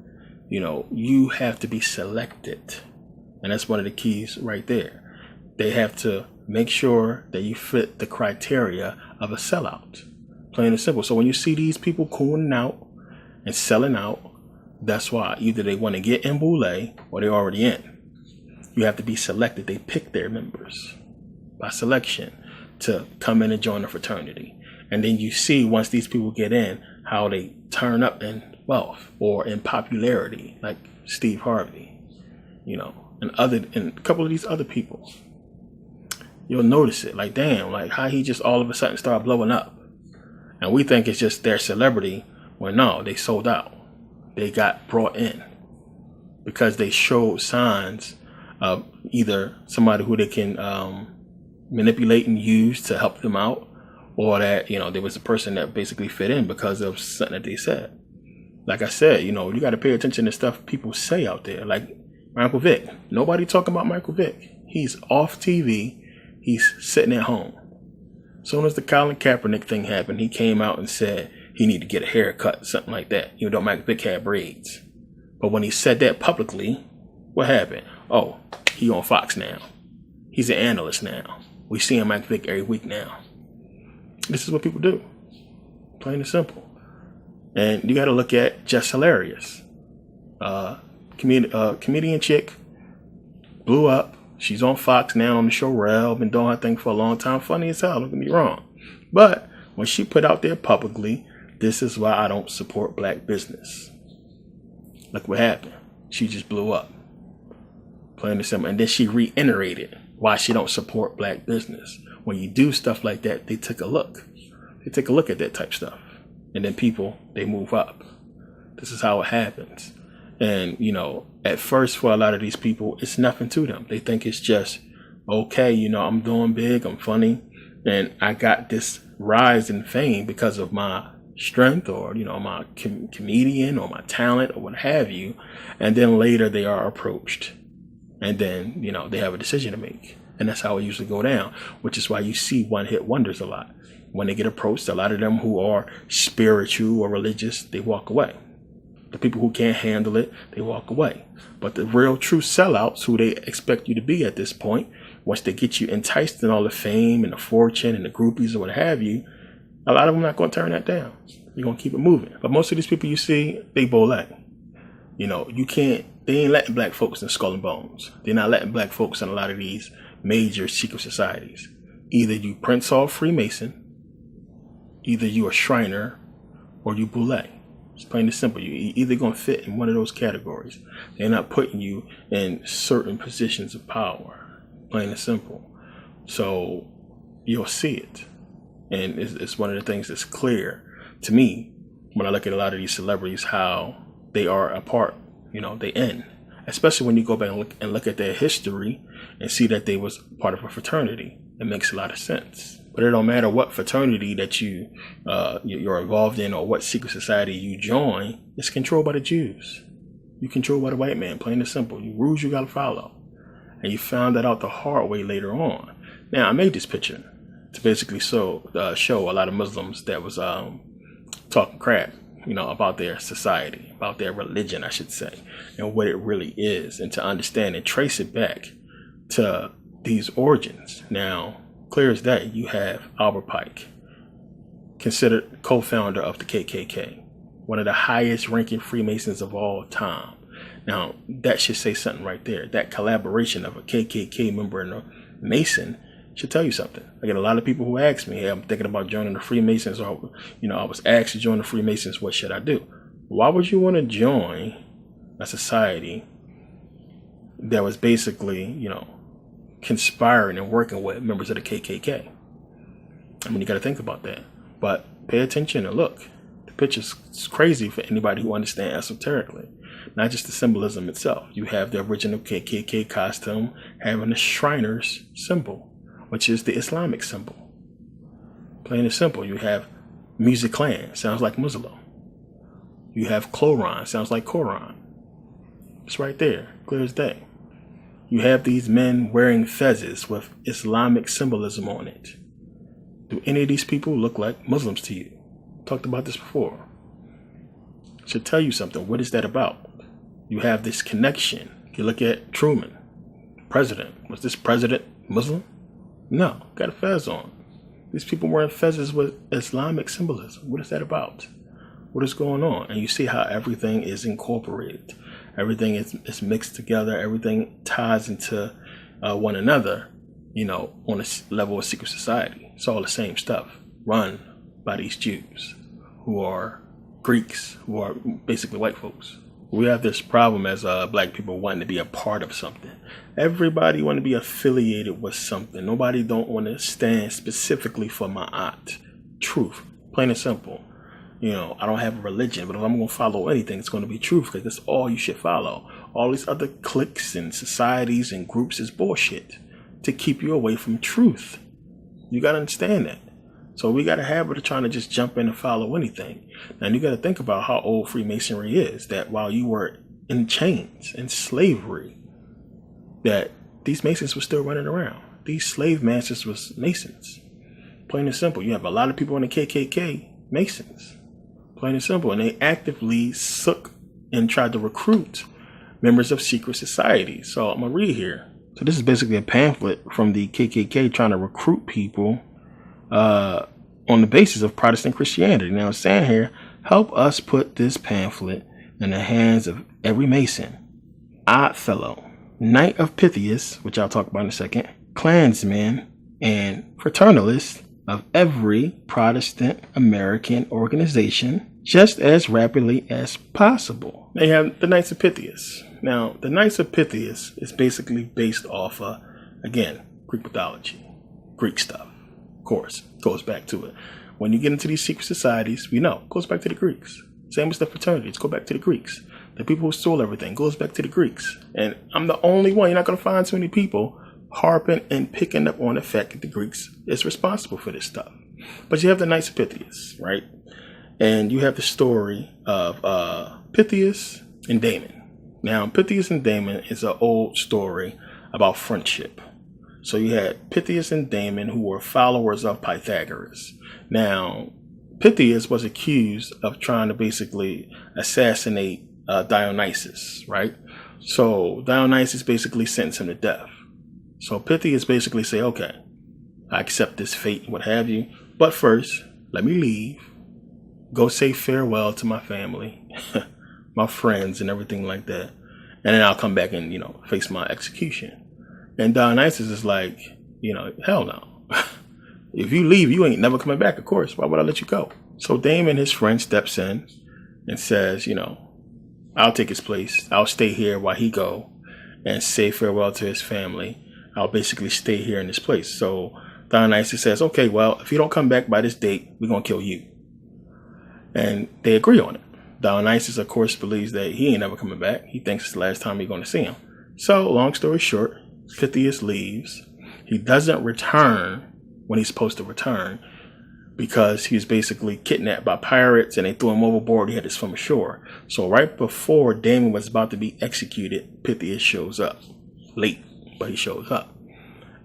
A: You have to be selected. And that's one of the keys right there. They have to make sure that you fit the criteria of a sellout. Plain and simple. So when you see these people cooning out and selling out, that's why either they want to get in boule or they're already in. You have to be selected. They pick their members by selection. to come in and join the fraternity. And then you see once these people get in, how they turn up in wealth or in popularity, like Steve Harvey, and a couple of these other people. You'll notice it, like, damn, like how he just all of a sudden started blowing up. And we think it's just their celebrity. Well, no, they sold out. They got brought in because they showed signs of either somebody who they can manipulate and use to help them out, or that, there was a person that basically fit in because of something that they said. Like I said, you got to pay attention to stuff people say out there. Like Michael Vick. Nobody talking about Michael Vick. He's off TV. He's sitting at home. As soon as the Colin Kaepernick thing happened, he came out and said he needed to get a haircut, something like that. Even though Michael Vick had braids. But when he said that publicly, what happened? Oh, he on Fox now. He's an analyst now. We see him Michael Vick every week now. This is what people do. Plain and simple. And you got to look at Just Hilarious. Comedian chick, blew up. She's on Fox now on the show Rel. Been doing her thing for a long time. Funny as hell, don't get me wrong. But when she put out there publicly, this is why I don't support black business. Look what happened. She just blew up. Plain and simple. And then she reiterated why she don't support black business. When you do stuff like that, they take a look. They take a look at that type stuff. And then people, they move up. This is how it happens. And, at first for a lot of these people, it's nothing to them. They think it's just, okay, I'm doing big, I'm funny, and I got this rise in fame because of my strength or, my comedian or my talent or what have you. And then later they are approached. And then, they have a decision to make. And that's how it usually go down, which is why you see one-hit wonders a lot. When they get approached, a lot of them who are spiritual or religious, they walk away. The people who can't handle it, they walk away. But the real true sellouts, who they expect you to be at this point, once they get you enticed in all the fame and the fortune and the groupies or what have you, a lot of them are not going to turn that down. You're going to keep it moving. But most of these people you see, they bolet. They ain't letting black folks in Skull and Bones. They're not letting black folks in a lot of these major secret societies. Either you Prince Hall Freemason, either you a Shriner, or you boule. It's plain and simple. You're either going to fit in one of those categories. They're not putting you in certain positions of power. Plain and simple. So you'll see it. And it's one of the things that's clear to me when I look at a lot of these celebrities, how they are a part, they end. Especially when you go back and look at their history and see that they was part of a fraternity. It makes a lot of sense. But it don't matter what fraternity that you're involved in or what secret society you join. It's controlled by the Jews. You're controlled by the white man, plain and simple. You rules you got to follow. And you found that out the hard way later on. Now, I made this picture to basically show a lot of Muslims that was talking crap, about their society, about their religion, I should say, and what it really is, and to understand and trace it back to these origins. Now, clear as day, you have Albert Pike, considered co-founder of the KKK, one of the highest ranking Freemasons of all time. Now, that should say something right there. That collaboration of a KKK member and a Mason should tell you something. I get a lot of people who ask me, hey, I'm thinking about joining the Freemasons, or, I was asked to join the Freemasons, what should I do? Why would you want to join a society that was basically, conspiring and working with members of the KKK? I mean, you got to think about that. But pay attention and look. The picture's crazy for anybody who understands esoterically. Not just the symbolism itself. You have the original KKK costume having the Shriners symbol, which is the Islamic symbol. Plain and simple. You have Music Clan, sounds like Muslim. You have Cloron, sounds like Quran. It's right there, clear as day. You have these men wearing fezzes with Islamic symbolism on it. Do any of these people look like Muslims to you? Talked about this before. Should tell you something. What is that about? You have this connection. You look at Truman, president. Was this president Muslim? No, got a fez on. These people wearing fezzes with Islamic symbolism. What is that about? What is going on? And you see how everything is incorporated. Everything is mixed together. Everything ties into one another on a level of secret society. It's all the same stuff run by these Jews who are Greeks, who are basically white folks. We have this problem as black people wanting to be a part of something. Everybody want to be affiliated with something. Nobody don't want to stand specifically for Ma'at. Truth. Plain and simple. I don't have a religion, but if I'm going to follow anything, it's going to be truth, because that's all you should follow. All these other cliques and societies and groups is bullshit to keep you away from truth. You got to understand that. So we got a habit of trying to just jump in and follow anything. And you got to think about how old Freemasonry is, that while you were in chains and slavery, that these Masons were still running around. These slave masters was Masons. Plain and simple. You have a lot of people in the KKK, Masons. Plain and simple. And they actively sook and tried to recruit members of secret societies. So I'm going to read here. So this is basically a pamphlet from the KKK trying to recruit people on the basis of Protestant Christianity. Now it's saying here, help us put this pamphlet in the hands of every Mason, Odd Fellow, Knight of Pythias, which I'll talk about in a second, Klansman, and Fraternalist of every Protestant American organization just as rapidly as possible. They have the Knights of Pythias. Now, the Knights of Pythias is basically based off of, again, Greek mythology, Greek stuff. Of course, goes back to it. When you get into these secret societies, we know, goes back to the Greeks. Same as the fraternities, go back to the Greeks. The people who stole everything goes back to the Greeks. And I'm the only one, you're not going to find too many people harping and picking up on the fact that the Greeks is responsible for this stuff. But you have the Knights of Pythias, right? And you have the story of Pythias and Damon. Now, Pythias and Damon is an old story about friendship. So you had Pythias and Damon, who were followers of Pythagoras. Now, Pythias was accused of trying to basically assassinate Dionysus, right? So Dionysus basically sentenced him to death. So Pythias basically say, okay, I accept this fate, what have you. But first, let me leave, go say farewell to my family, my friends and everything like that. And then I'll come back and, face my execution. And Dionysus is like, hell no. If you leave, you ain't never coming back, of course. Why would I let you go? So Damon, his friend, steps in and says, I'll take his place. I'll stay here while he go and say farewell to his family. I'll basically stay here in this place. So Dionysus says, okay, well, if you don't come back by this date, we're going to kill you. And they agree on it. Dionysus, of course, believes that he ain't never coming back. He thinks it's the last time he's going to see him. So long story short, Pythias leaves. He doesn't return when he's supposed to return because he was basically kidnapped by pirates and they threw him overboard. He had to swim ashore. So right before Damon was about to be executed, Pythias shows up. Late, but he shows up.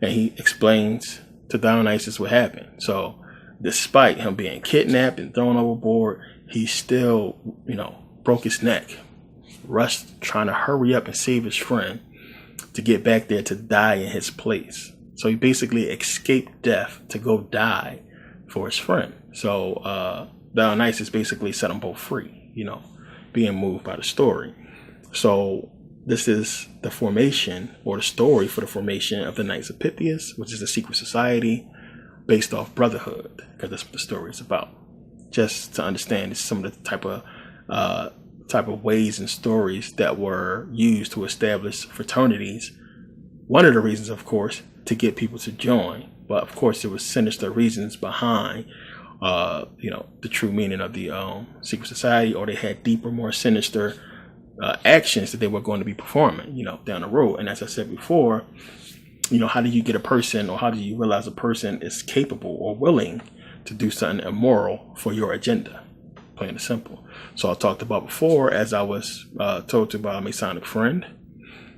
A: And he explains to Dionysus what happened. So despite him being kidnapped and thrown overboard, he still, broke his neck, rushed trying to hurry up and save his friend to get back there to die in his place. So he basically escaped death to go die for his friend. So Dionysus basically set them both free, being moved by the story. So this is the formation or the story for the formation of the Knights of Pythias, which is a secret society based off brotherhood, because that's what the story is about. Just to understand some of the type of ways and stories that were used to establish fraternities. One of the reasons, of course, to get people to join, but of course there was sinister reasons behind, the true meaning of the secret society, or they had deeper, more sinister actions that they were going to be performing, down the road. And as I said before, how do you get a person, or how do you realize a person is capable or willing to do something immoral for your agenda? Plain and simple. So I talked about before, as I was told to by a Masonic friend,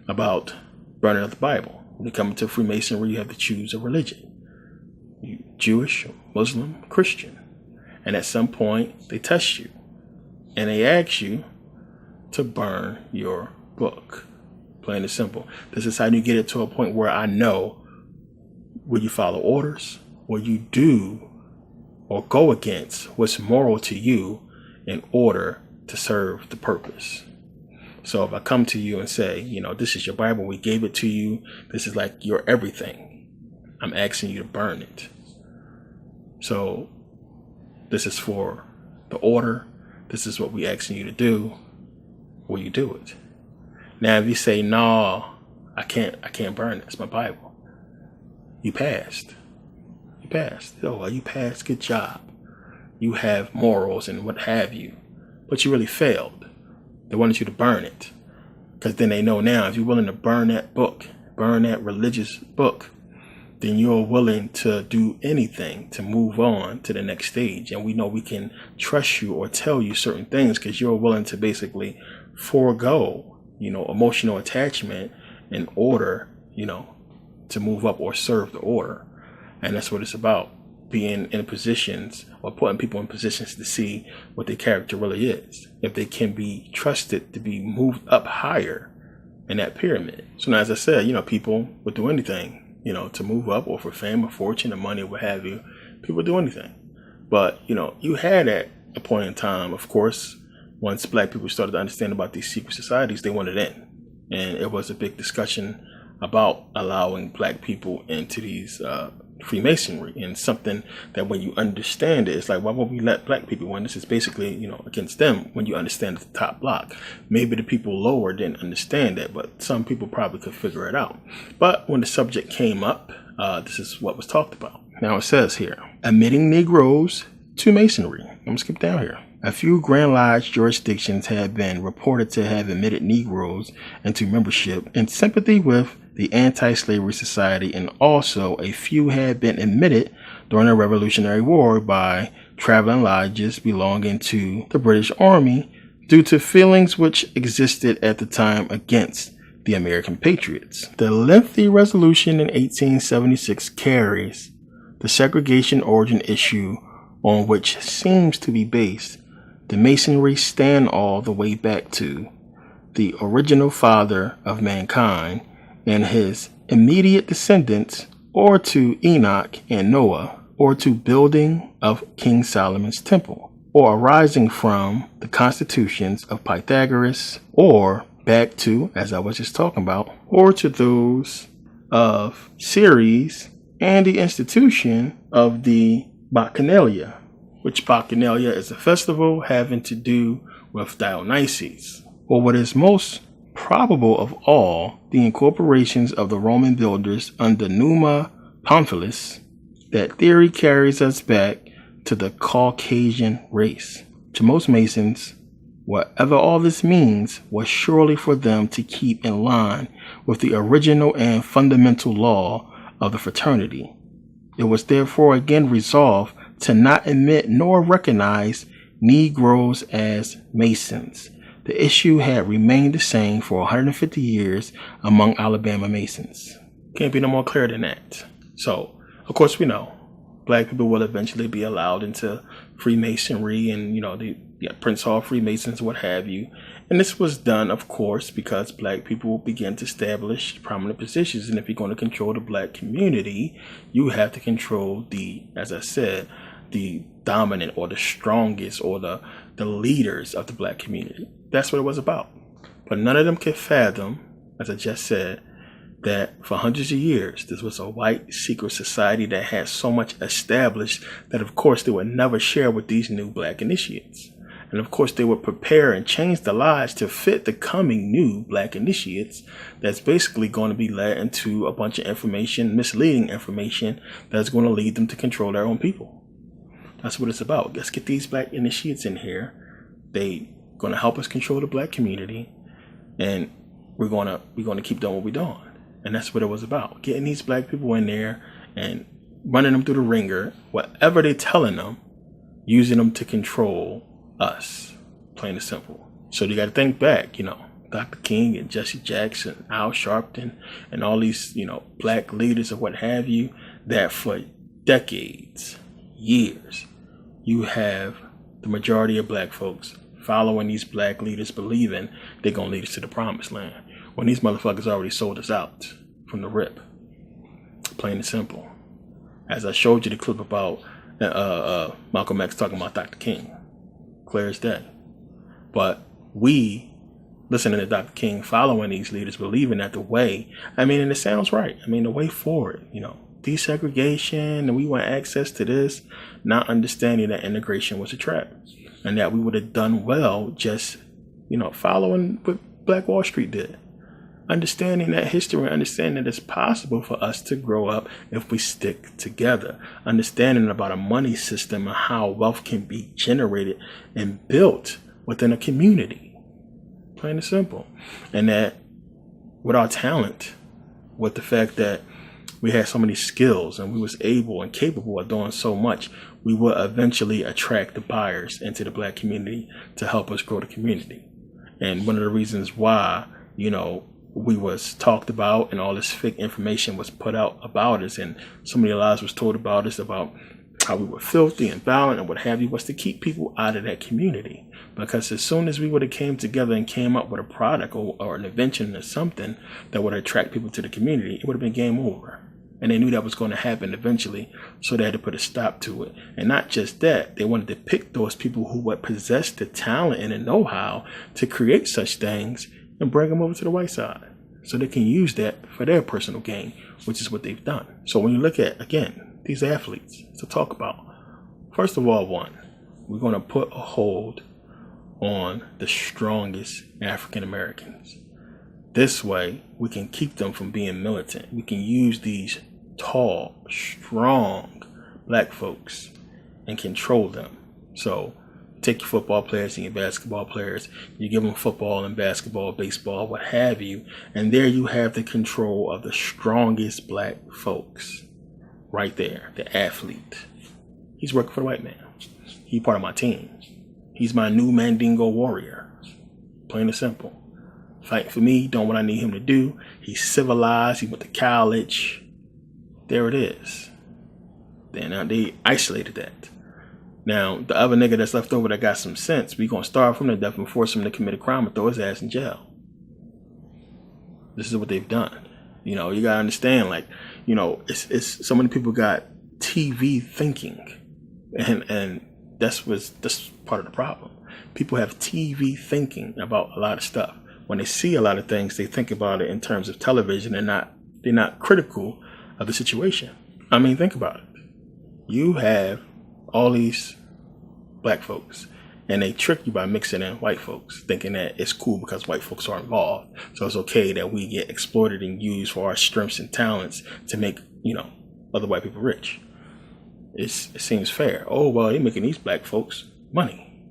A: about burning of the Bible. When you come into Freemasonry, you have to choose a religion. You Jewish, Muslim, Christian. And at some point, they test you. And they ask you to burn your book. Plain and simple. This is how you get it to a point where I know, will you follow orders? Will you do or go against what's moral to you in order to serve the purpose? So if I come to you and say, this is your Bible, we gave it to you, this is like your everything. I'm asking you to burn it. So this is for the order. This is what we asking you to do. Will you do it? Now, if you say, no, I can't burn it. It's my Bible. You passed. You passed. Oh, well, you passed. Good job. You have morals and what have you. But you really failed. They wanted you to burn it. Because then they know now, if you're willing to burn that book, burn that religious book, then you're willing to do anything to move on to the next stage. And we know we can trust you or tell you certain things because you're willing to basically forego, emotional attachment in order, to move up or serve the order. And that's what it's about, being in positions or putting people in positions to see what their character really is, if they can be trusted to be moved up higher in that pyramid. So now, as I said, people would do anything, to move up, or for fame or fortune or money or what have you. People would do anything. But, you had at a point in time, of course, once black people started to understand about these secret societies, they wanted in. And it was a big discussion about allowing black people into these Freemasonry, and something that when you understand it, it's like, why would we let black people in? This is basically, against them when you understand the top block. Maybe the people lower didn't understand that, but some people probably could figure it out. But when the subject came up, this is what was talked about. Now it says here, admitting Negroes to Masonry. I'm going to skip down here. A few Grand Lodge jurisdictions have been reported to have admitted Negroes into membership in sympathy with the Anti-Slavery Society, and also a few had been admitted during the Revolutionary War by traveling lodges belonging to the British Army due to feelings which existed at the time against the American patriots. The lengthy resolution in 1876 carries the segregation origin issue on which seems to be based. The Masonry stand all the way back to the original father of mankind and his immediate descendants, or to Enoch and Noah, or to building of King Solomon's temple, or arising from the constitutions of Pythagoras, or back to, as I was just talking about, or to those of Ceres and the institution of the Bacchanalia, which Bacchanalia is a festival having to do with Dionysus, or what is most probable of all, the incorporations of the Roman builders under Numa Pompilius. That theory carries us back to the Caucasian race. To most Masons, whatever all this means was surely for them to keep in line with the original and fundamental law of the fraternity. It was therefore again resolved to not admit nor recognize Negroes as Masons. The issue had remained the same for 150 years among Alabama Masons. Can't be no more clear than that. So, of course, we know black people will eventually be allowed into Freemasonry and, the Prince Hall Freemasons, what have you. And this was done, of course, because black people began to establish prominent positions. And if you're going to control the black community, you have to control as I said, the dominant or the strongest or the leaders of the black community. That's what it was about. But none of them could fathom, as I just said, that for hundreds of years, this was a white secret society that had so much established that, of course, they would never share with these new black initiates. And, of course, they would prepare and change the lies to fit the coming new black initiates that's basically going to be led into a bunch of information, misleading information, that's going to lead them to control their own people. That's what it's about. Let's get these black initiates in here. They going to help us control the black community, and we're going to keep doing what we're doing. And that's what it was about, getting these black people in there and running them through the ringer, whatever they're telling them, using them to control us, plain and simple. So you got to think back, Dr. King and Jesse Jackson, Al Sharpton, and all these, black leaders or what have you, that for decades, years, you have the majority of black folks following these black leaders, believing they're going to lead us to the promised land, when these motherfuckers already sold us out from the rip. Plain and simple. As I showed you the clip about Malcolm X talking about Dr. King. Clear as day. But we, listening to Dr. King, following these leaders, believing that the way, and it sounds right. The way forward, desegregation and we want access to this, not understanding that integration was a trap and that we would have done well just, following what Black Wall Street did. Understanding that history and understanding that it's possible for us to grow up if we stick together. Understanding about a money system and how wealth can be generated and built within a community. Plain and simple. And that with our talent, with the fact that we had so many skills and we was able and capable of doing so much, we will eventually attract the buyers into the Black community to help us grow the community. And one of the reasons why, we was talked about and all this fake information was put out about us and so many lies was told about us about how we were filthy and violent and what have you, was to keep people out of that community. Because as soon as we would have came together and came up with a product or an invention or something that would attract people to the community, it would have been game over. And they knew that was going to happen eventually, so they had to put a stop to it. And not just that, they wanted to pick those people who would possess the talent and the know-how to create such things and bring them over to the white side so they can use that for their personal gain, which is what they've done. So when you look at, again, these athletes to talk about, first of all, one, we're going to put a hold on the strongest African Americans. This way, we can keep them from being militant. We can use these tall, strong Black folks and control them. So take your football players and your basketball players, you give them football and basketball, baseball, what have you, and there you have the control of the strongest Black folks. Right there, the athlete. He's working for the white man. He's part of my team. He's my new Mandingo warrior. Plain and simple. Fight for me, doing what I need him to do. He's civilized, he went to college. There it is. Then they isolated that. Now, the other nigga that's left over that got some sense, we gonna starve him to death and force him to commit a crime and throw his ass in jail. This is what they've done. You gotta understand, it's so many people got TV thinking, and that's part of the problem. People have TV thinking about a lot of stuff. When they see a lot of things, they think about it in terms of television and they're not critical of the situation. I mean, think about it. You have all these Black folks and they trick you by mixing in white folks, thinking that it's cool because white folks are involved. So it's okay that we get exploited and used for our strengths and talents to make, other white people rich. It seems fair. Oh, well, they're making these Black folks money.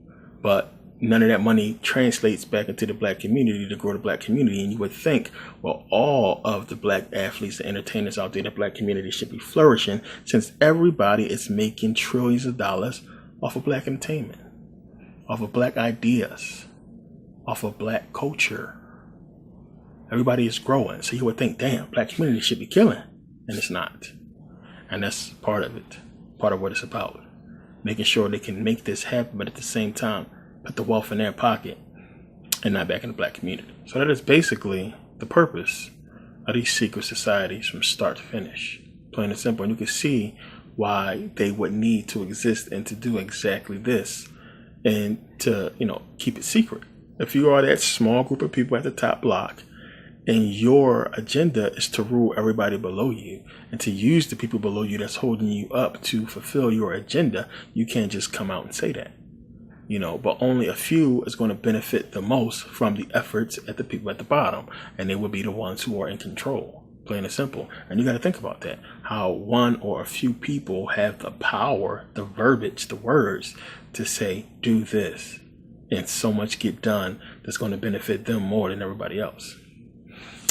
A: But none of that money translates back into the Black community to grow the Black community. And you would think, well, all of the Black athletes and entertainers out there in the Black community should be flourishing, since everybody is making trillions of dollars off of Black entertainment, off of Black ideas, off of Black culture. Everybody is growing. So you would think, damn, Black community should be killing. And it's not. And that's part of it. Part of what it's about. Making sure they can make this happen, but at the same time, put the wealth in their pocket and not back in the Black community. So that is basically the purpose of these secret societies from start to finish. Plain and simple. And you can see why they would need to exist and to do exactly this and to, keep it secret. If you are that small group of people at the top block and your agenda is to rule everybody below you and to use the people below you that's holding you up to fulfill your agenda, you can't just come out and say that. But only a few is going to benefit the most from the efforts at the people at the bottom, and they will be the ones who are in control, plain and simple. And you got to think about that, how one or a few people have the power, the verbiage, the words to say, do this, and so much get done that's going to benefit them more than everybody else.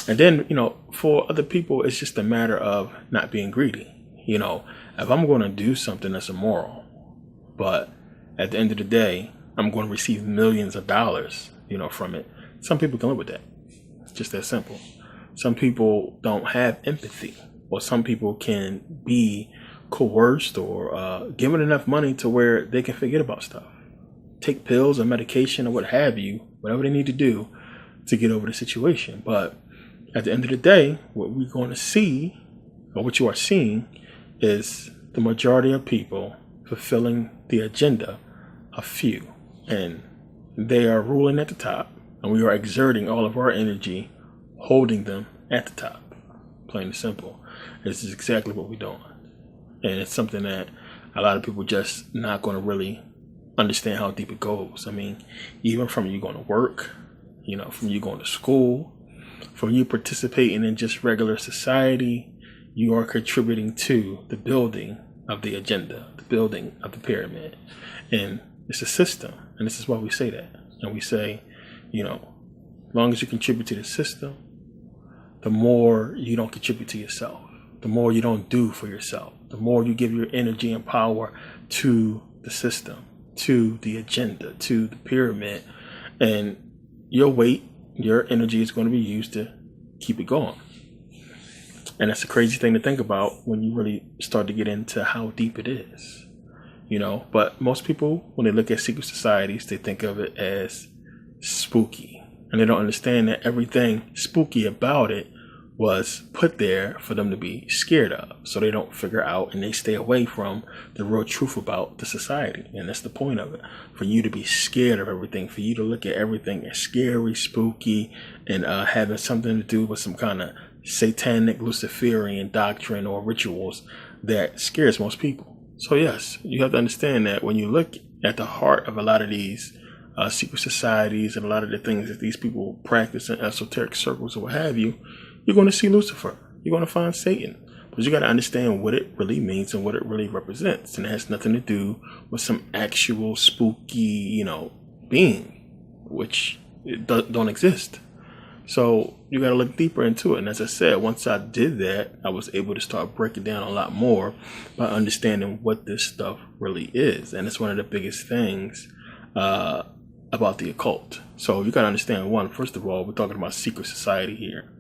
A: And then, for other people, it's just a matter of not being greedy. If I'm going to do something that's immoral, but at the end of the day, I'm going to receive millions of dollars, from it. Some people can live with that. It's just that simple. Some people don't have empathy, or some people can be coerced or given enough money to where they can forget about stuff. Take pills or medication or what have you, whatever they need to do to get over the situation. But at the end of the day, what we're going to see, or what you are seeing, is the majority of people fulfilling the agenda of few. And they are ruling at the top, and we are exerting all of our energy holding them at the top. Plain and simple. This is exactly what we're doing. And it's something that a lot of people just not going to really understand how deep it goes. I mean, even from you going to work, from you going to school, from you participating in just regular society, you are contributing to the building of the agenda, the building of the pyramid. And it's a system. And this is why we say that. And we say, as long as you contribute to the system, the more you don't contribute to yourself, the more you don't do for yourself, the more you give your energy and power to the system, to the agenda, to the pyramid, and your weight, your energy is going to be used to keep it going. And that's a crazy thing to think about when you really start to get into how deep it is, But most people, when they look at secret societies, they think of it as spooky. And they don't understand that everything spooky about it was put there for them to be scared of. So they don't figure out and they stay away from the real truth about the society. And that's the point of it. For you to be scared of everything, for you to look at everything as scary, spooky, and having something to do with some kind of satanic Luciferian doctrine or rituals that scares most people. So yes, you have to understand that when you look at the heart of a lot of these secret societies and a lot of the things that these people practice in esoteric circles or what have you, you're going to see Lucifer. You're going to find Satan. But you got to understand what it really means and what it really represents. And it has nothing to do with some actual spooky, being, which don't exist. So you got to look deeper into it. And as I said, once I did that, I was able to start breaking down a lot more by understanding what this stuff really is. And it's one of the biggest things about the occult. So you got to understand, one, first of all, we're talking about secret society here.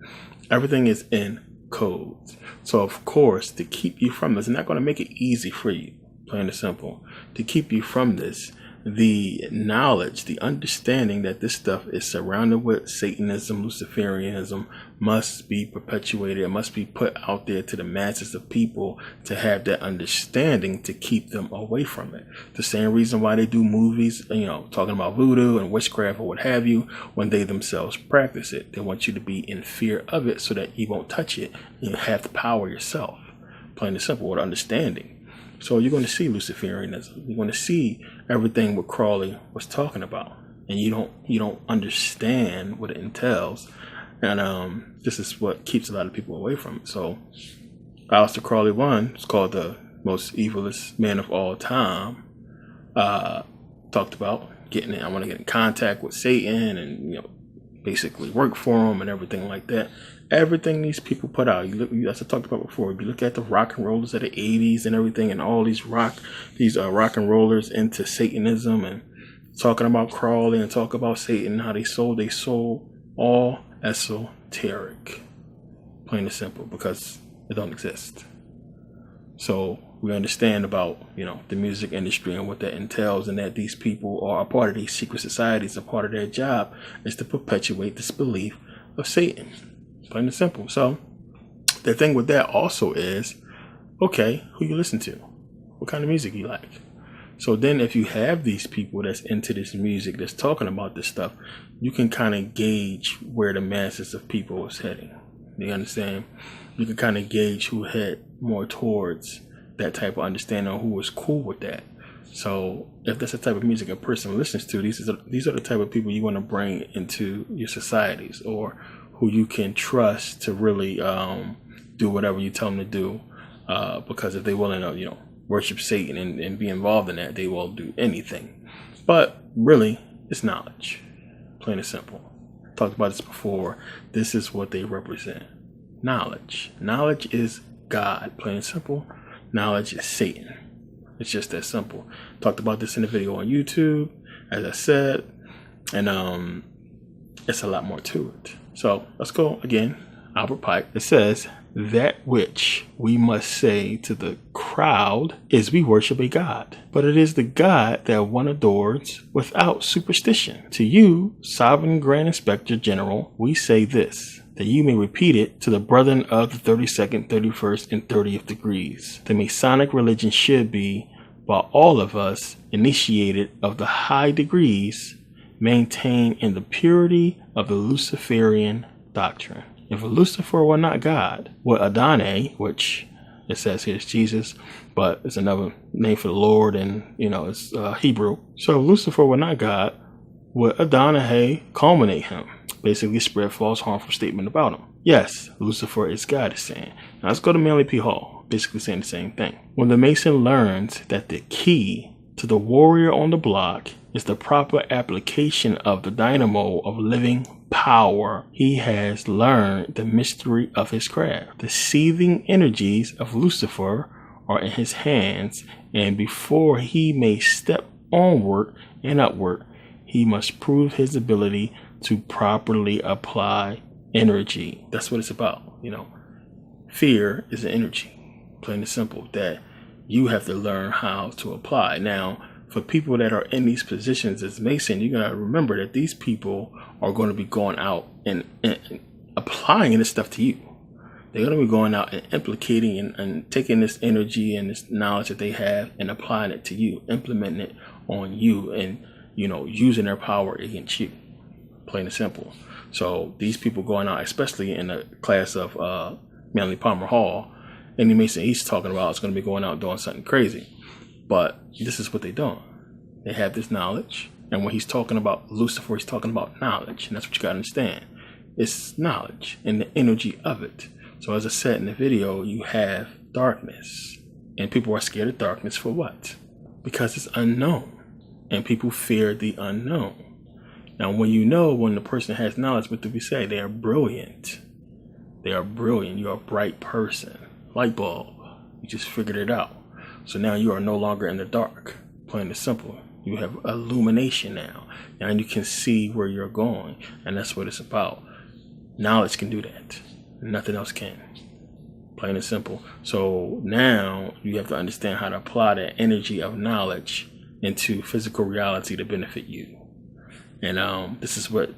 A: Everything is in codes. So of course, to keep you from this, it's not going to make it easy for you, plain and simple. To keep you from this, the knowledge, the understanding that this stuff is surrounded with Satanism, Luciferianism, must be perpetuated. It must be put out there to the masses of people to have that understanding to keep them away from it. The same reason why they do movies, talking about voodoo and witchcraft or what have you, when they themselves practice it. They want you to be in fear of it so that you won't touch it. You have the power yourself, plain and simple, with understanding. So you're going to see Luciferianism. You're going to see everything what Crowley was talking about, and you don't understand what it entails. And this is what keeps a lot of people away from it. So Aleister Crowley is called the most evilest man of all time. Talked about I want to get in contact with Satan and basically work for him and everything like that. Everything these people put out, as I talked about before, if you look at the rock and rollers of the 80s and everything, and all these rock and rollers into Satanism and talking about Crowley and talk about Satan, how they sold all esoteric, plain and simple, because it don't exist. So we understand about the music industry and what that entails, and that these people are a part of these secret societies. A part of their job is to perpetuate this belief of Satan. Plain and simple. So the thing with that also is, okay, who you listen to, what kind of music you like. So then if you have these people that's into this music, that's talking about this stuff, you can kind of gauge where the masses of people is heading. You understand? You can kind of gauge who head more towards that type of understanding, or who was cool with that. So if that's the type of music a person listens to, these are the type of people you want to bring into your societies, or who you can trust to really do whatever you tell them to do. Because if they're willing to, worship Satan and be involved in that, they will do anything. But really, it's knowledge. Plain and simple. Talked about this before. This is what they represent. Knowledge. Knowledge is God. Plain and simple. Knowledge is Satan. It's just that simple. Talked about this in a video on YouTube, as I said. And it's a lot more to it. So let's go again. Albert Pike. It says, that which we must say to the crowd is we worship a God, but it is the God that one adores without superstition. To you, Sovereign Grand Inspector General, we say this, that you may repeat it to the brethren of the 32nd, 31st, and 30th degrees. The Masonic religion should be, by all of us, initiated of the high degrees, maintained in the purity of the Luciferian doctrine. If Lucifer were not God, would Adonai, which it says here is Jesus, but it's another name for the Lord, and it's Hebrew. So if Lucifer were not God, would Adonai culminate him? Basically spread false, harmful statement about him. Yes, Lucifer is God, is saying. Now let's go to Manly P. Hall, basically saying the same thing. When the Mason learns that the key to the warrior on the block is the proper application of the dynamo of living power, he has learned the mystery of his craft. The seething energies of Lucifer are in his hands, and before he may step onward and upward, he must prove his ability to properly apply energy. That's what it's about. Fear is an energy, plain and simple, that you have to learn how to apply. Now, for people that are in these positions as Mason, you got to remember that these people are going to be going out and applying this stuff to you. They're going to be going out and implicating and taking this energy and this knowledge that they have and applying it to you, implementing it on you, and using their power against you, plain and simple. So these people going out, especially in the class of Manly Palmer Hall, Andy Mason, he's talking about is going to be going out doing something crazy. But this is what they're doing. They have this knowledge. And when he's talking about Lucifer, he's talking about knowledge. And that's what you got to understand. It's knowledge and the energy of it. So as I said in the video, you have darkness. And people are scared of darkness for what? Because it's unknown. And people fear the unknown. Now, when the person has knowledge, what do we say? They are brilliant. They are brilliant. You're a bright person. Light bulb. You just figured it out. So now you are no longer in the dark. Plain and simple. You have illumination now. Now you can see where you're going. And that's what it's about. Knowledge can do that. Nothing else can. Plain and simple. So now you have to understand how to apply that energy of knowledge into physical reality to benefit you. And this is what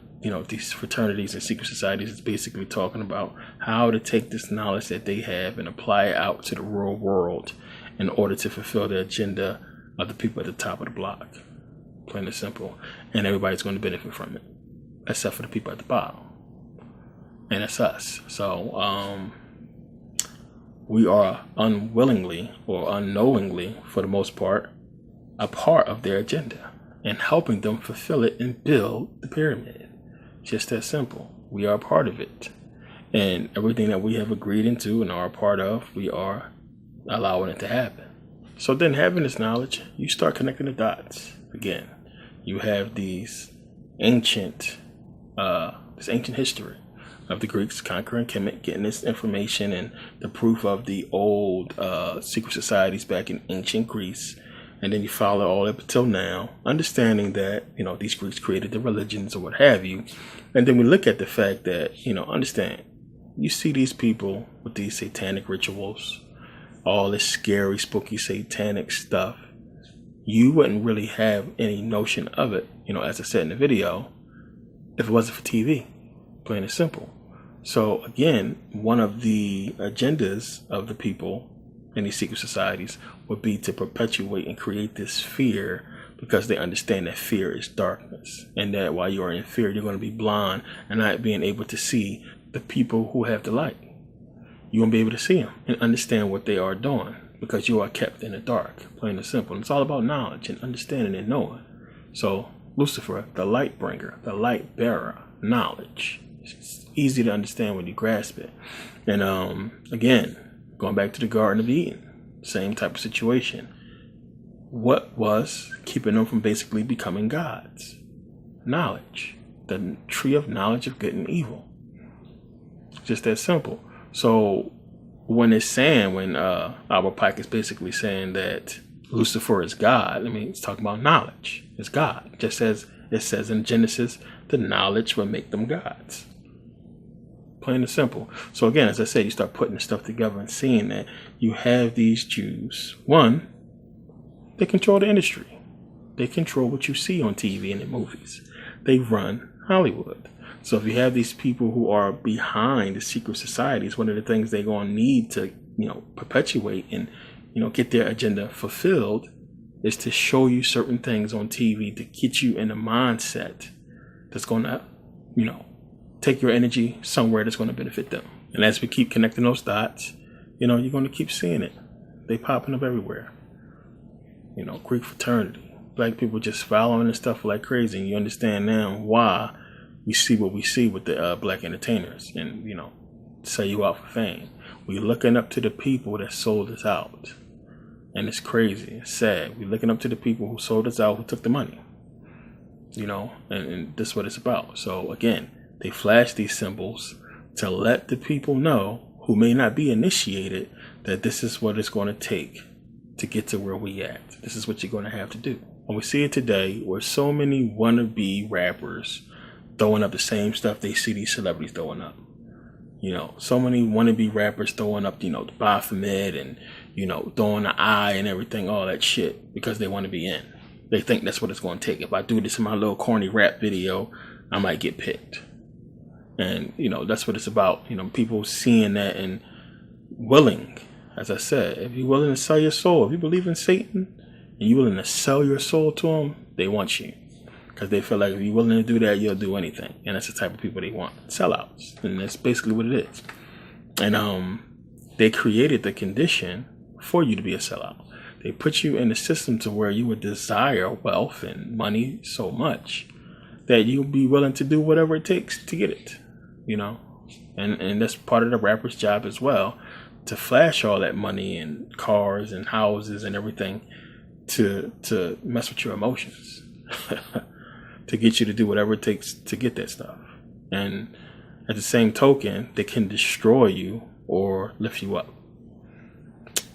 A: these fraternities and secret societies is basically talking about, how to take this knowledge that they have and apply it out to the real world in order to fulfill the agenda of the people at the top of the block. Plain and simple. And everybody's going to benefit from it, except for the people at the bottom. And that's us. So we are unwillingly or unknowingly, for the most part, a part of their agenda and helping them fulfill it and build the pyramid. Just that simple. We are a part of it. And everything that we have agreed into and are a part of, we are allowing it to happen. So then, having this knowledge, you start connecting the dots. Again, you have these ancient history of the Greeks conquering Kemet, getting this information and the proof of the old secret societies back in ancient Greece. And then you follow all up until now, understanding that, these Greeks created the religions or what have you. And then we look at the fact that, understand, you see these people with these satanic rituals, all this scary, spooky, satanic stuff. You wouldn't really have any notion of it, as I said in the video, if it wasn't for TV, plain and simple. So again, one of the agendas of the people in these secret societies would be to perpetuate and create this fear, because they understand that fear is darkness, and that while you are in fear, you're going to be blind and not being able to see the people who have the light. You won't be able to see them and understand what they are doing, because you are kept in the dark, plain and simple. And it's all about knowledge and understanding and knowing. So Lucifer, the light bringer, the light bearer, knowledge. It's easy to understand when you grasp it. And again, going back to the Garden of Eden, same type of situation. What was keeping them from basically becoming gods? Knowledge. The tree of knowledge of good and evil. Just that simple. So when Albert Pike is basically saying that Lucifer is God, it's talking about knowledge. It's God. Just as it says in Genesis, the knowledge will make them gods. Plain and simple. So again, as I said, you start putting the stuff together and seeing that you have these Jews. One, they control the industry. They control what you see on TV and in movies. They run Hollywood. So if you have these people who are behind the secret societies, one of the things they're going to need to, perpetuate and, get their agenda fulfilled is to show you certain things on TV to get you in a mindset that's going to, take your energy somewhere that's going to benefit them. And as we keep connecting those dots, you're going to keep seeing it. They popping up everywhere. Greek fraternity, black people just following this stuff like crazy. And you understand now why we see what we see with the black entertainers and, sell you out for fame. We're looking up to the people that sold us out. And it's crazy. It's sad. We're looking up to the people who sold us out, who took the money. And this is what it's about. So again, they flash these symbols to let the people know who may not be initiated that this is what it's going to take to get to where we at. This is what you're going to have to do. And we see it today where so many wannabe rappers throwing up the same stuff they see these celebrities throwing up. So many wannabe rappers throwing up, the Baphomet and, throwing the eye and everything, all that shit, because they want to be in. They think that's what it's going to take. If I do this in my little corny rap video, I might get picked. And, that's what it's about. People seeing that and willing, as I said, if you're willing to sell your soul, if you believe in Satan and you're willing to sell your soul to them, they want you. Because they feel like if you're willing to do that, you'll do anything. And that's the type of people they want. Sellouts. And that's basically what it is. And they created the condition for you to be a sellout. They put you in a system to where you would desire wealth and money so much that you'll be willing to do whatever it takes to get it. And that's part of the rapper's job as well, to flash all that money and cars and houses and everything to mess with your emotions. To get you to do whatever it takes to get that stuff. And at the same token, they can destroy you or lift you up.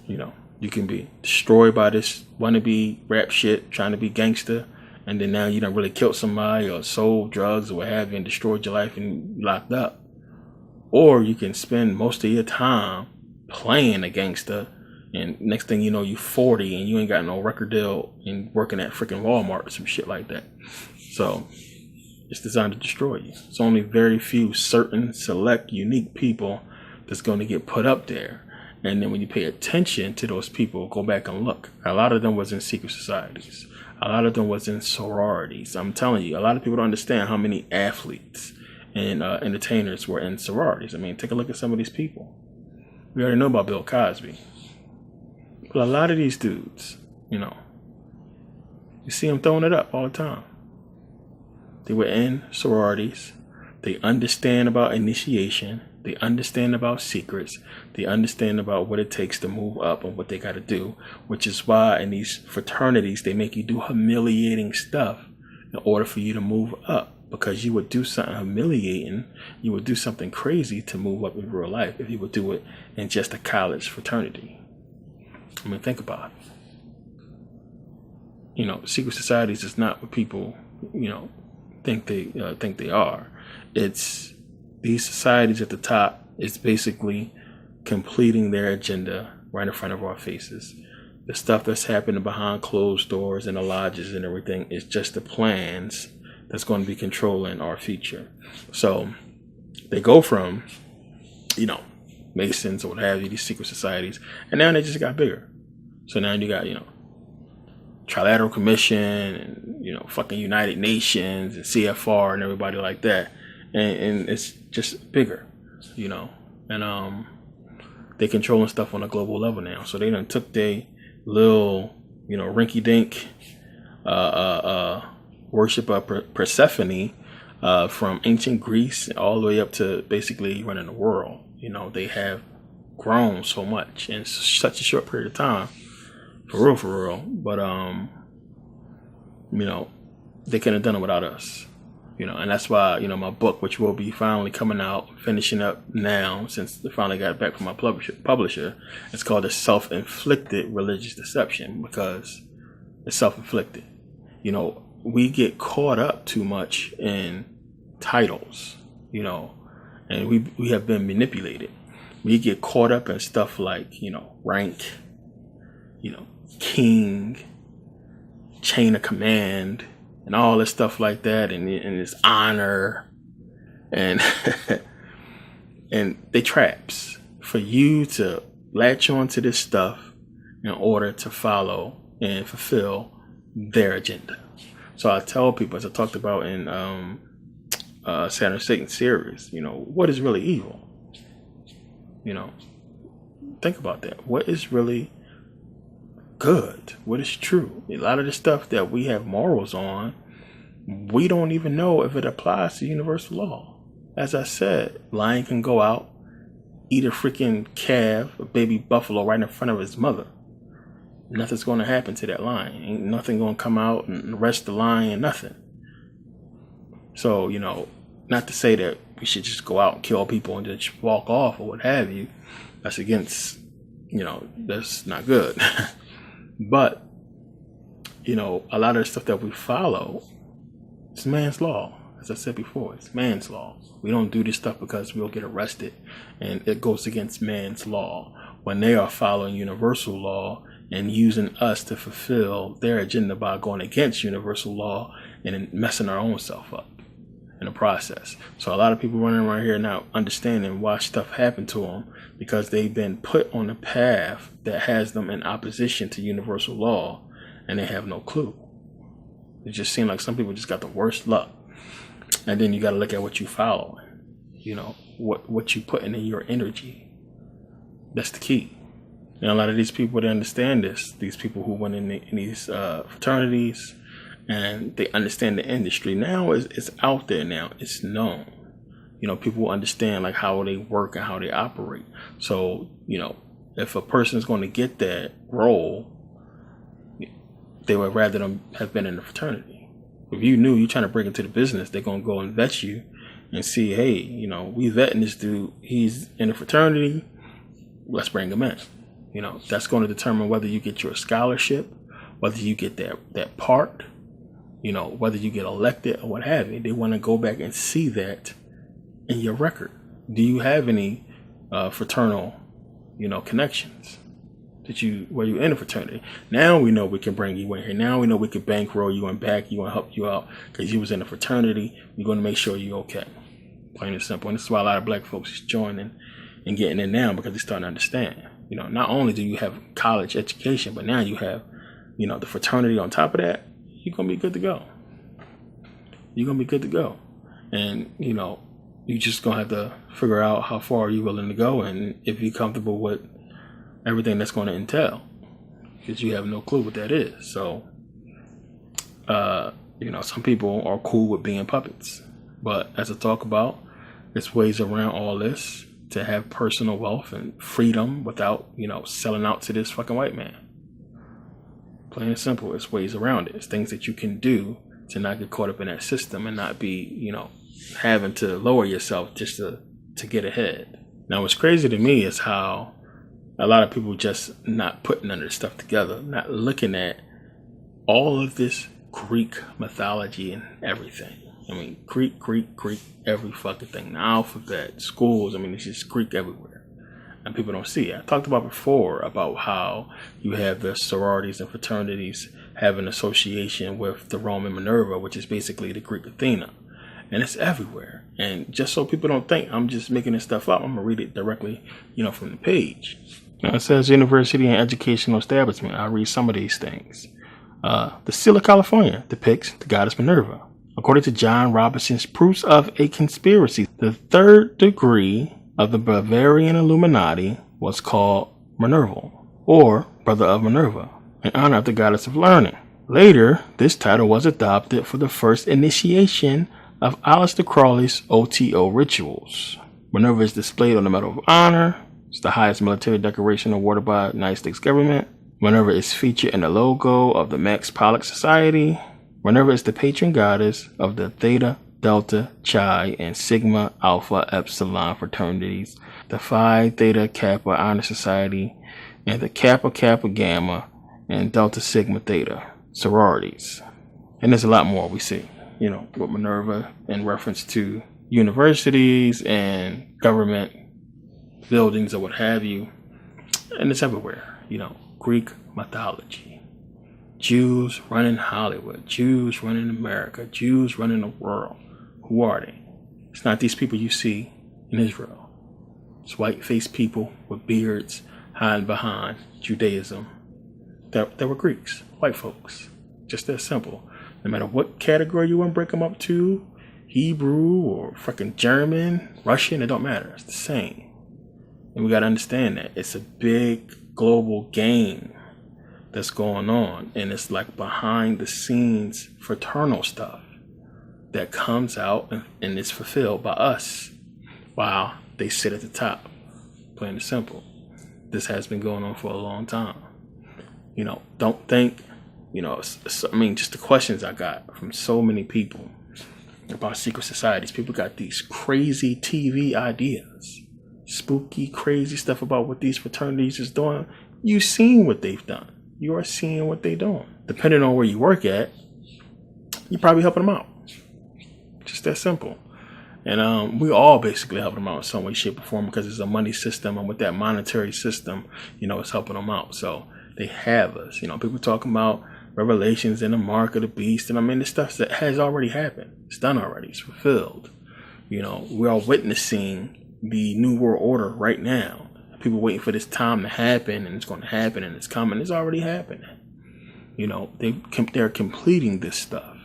A: You can be destroyed by this wannabe rap shit, trying to be gangster, and then now you done really killed somebody or sold drugs or what have you and destroyed your life and locked up. Or you can spend most of your time playing a gangster, and next thing you know, you 40 and you ain't got no record deal and working at freaking Walmart or some shit like that. So it's designed to destroy you. It's only very few certain, select, unique people that's going to get put up there. And then when you pay attention to those people, go back and look. A lot of them was in secret societies. A lot of them was in sororities. I'm telling you, a lot of people don't understand how many athletes and entertainers were in sororities. I mean, take a look at some of these people. We already know about Bill Cosby. But a lot of these dudes, you see them throwing it up all the time. They were in sororities. They understand about initiation. They understand about secrets. They understand about what it takes to move up and what they got to do, which is why in these fraternities, they make you do humiliating stuff in order for you to move up, because you would do something humiliating. You would do something crazy to move up in real life if you would do it in just a college fraternity. I mean, think about it. Secret societies is not what people, think they are. It's these societies at the top is basically completing their agenda right in front of our faces. The stuff that's happening behind closed doors and the lodges and everything is just the plans that's going to be controlling our future. So they go from, Masons or what have you, these secret societies, and now they just got bigger. So now you got, Trilateral Commission and, fucking United Nations and CFR and everybody like that. And it's just bigger, and they controlling stuff on a global level now. So they done took their little, rinky dink worship of Persephone from ancient Greece all the way up to basically running the world. They have grown so much in such a short period of time. For real. But, they couldn't have done it without us. And that's why, my book, which will be finally coming out, finishing up now, since I finally got it back from my publisher, it's called The Self-Inflicted Religious Deception, because it's self-inflicted. We get caught up too much in titles, and we have been manipulated. We get caught up in stuff like, rank, king, chain of command, and all this stuff like that, and it's honor, and and they traps for you to latch on to this stuff in order to follow and fulfill their agenda. So I tell people, as I talked about in Saturn Satan series, what is really evil? Think about that. What is really good? What is true? A lot of the stuff that we have morals on, we don't even know if it applies to universal law. As I said, lion can go out, eat a freaking calf, a baby buffalo right in front of his mother. Nothing's going to happen to that lion. Ain't nothing going to come out and arrest the lion, nothing. So, not to say that we should just go out and kill people and just walk off or what have you. That's against, that's not good. But, a lot of the stuff that we follow, it's man's law. As I said before, it's man's law. We don't do this stuff because we'll get arrested, and it goes against man's law when they are following universal law and using us to fulfill their agenda by going against universal law and then messing our own self up in the process. So a lot of people running around here not understanding why stuff happened to them, because they've been put on a path that has them in opposition to universal law, and they have no clue. It just seems like some people just got the worst luck. And then you got to look at what you follow, what you put in your energy. That's the key. And a lot of these people, they understand this. These people who went in these fraternities, and they understand the industry. Now it's out there now. It's known. People understand like how they work and how they operate. So, if a person is going to get that role, they would rather them have been in the fraternity. If you knew you're trying to break into the business, they're going to go and vet you and see, hey, we vetting this dude. He's in a fraternity. Let's bring him in. That's going to determine whether you get your scholarship, whether you get that part, whether you get elected or what have you. They want to go back and see that in your record. Do you have any fraternal, connections? Were you in a fraternity? Now we know we can bring you in here. Now we know we can bankroll you and back you and help you out because you was in a fraternity. We're going to make sure you're okay. Plain and simple. And this is why a lot of black folks is joining and getting in now, because they're starting to understand. Not only do you have college education, but now you have, the fraternity on top of that. You're going to be good to go. You're going to be good to go. And, you just going to have to figure out how far you're willing to go and if you're comfortable with everything that's going to entail, because you have no clue what that is. So, some people are cool with being puppets, but as I talk about, there's ways around all this to have personal wealth and freedom without, selling out to this fucking white man. Plain and simple, it's ways around it. It's things that you can do to not get caught up in that system and not be, having to lower yourself just to get ahead. Now, what's crazy to me is how a lot of people just not putting none of this stuff together, not looking at all of this Greek mythology and everything. Greek, every fucking thing. The alphabet, schools, it's just Greek everywhere. And people don't see it. I talked about before about how you have the sororities and fraternities have an association with the Roman Minerva, which is basically the Greek Athena. And it's everywhere. And just so people don't think I'm just making this stuff up, I'm going to read it directly, from the page. Now it says university and educational establishment. I'll read some of these things. The Seal of California depicts the goddess Minerva. According to John Robinson's Proofs of a Conspiracy, the third degree of the Bavarian Illuminati was called Minerval, or Brother of Minerva, in honor of the goddess of learning. Later, this title was adopted for the first initiation of Aleister Crowley's OTO rituals. Minerva is displayed on the Medal of Honor. It's the highest military decoration awarded by the United States government. Minerva is featured in the logo of the Max Pollak Society. Minerva is the patron goddess of the Theta, Delta, Chi, and Sigma Alpha Epsilon fraternities, the Phi Theta Kappa Honor Society, and the Kappa Kappa Gamma and Delta Sigma Theta sororities. And there's a lot more we see, with Minerva in reference to universities and government buildings or what have you. And it's everywhere, Greek mythology. Jews running Hollywood, Jews running America, Jews running the world. Who are they? It's not these people you see in Israel. It's white-faced people with beards hiding behind Judaism. That were Greeks, white folks. Just that simple. No matter what category you want to break them up to, Hebrew or freaking German, Russian, it don't matter. It's the same. And we got to understand that it's a big global game that's going on. And it's like behind the scenes fraternal stuff that comes out and is fulfilled by us while they sit at the top. Plain and simple. This has been going on for a long time. Don't think, just the questions I got from so many people about secret societies. People got these crazy TV ideas, spooky, crazy stuff about what these fraternities is doing. You've seen what they've done. You are seeing what they're doing. Depending on where you work at, you're probably helping them out. Just that simple. And we all basically helping them out in some way, shape, or form because it's a money system. And with that monetary system, it's helping them out. So they have us. People talking about Revelations in the mark of the beast. And the stuff that has already happened. It's done already. It's fulfilled. We are witnessing the New World Order right now. People waiting for this time to happen, and it's going to happen, and it's coming. It's already happening. They're completing this stuff.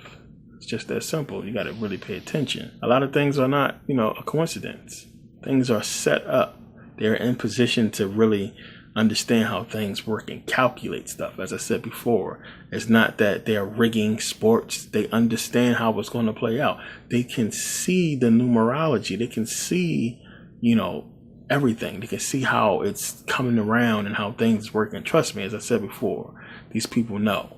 A: It's just that simple. You got to really pay attention. A lot of things are not, a coincidence. Things are set up. They're in position to really understand how things work and calculate stuff. As I said before, it's not that they're rigging sports. They understand how it's going to play out. They can see the numerology. They can see, everything. They can see how it's coming around and how things work. And trust me, as I said before, these people know.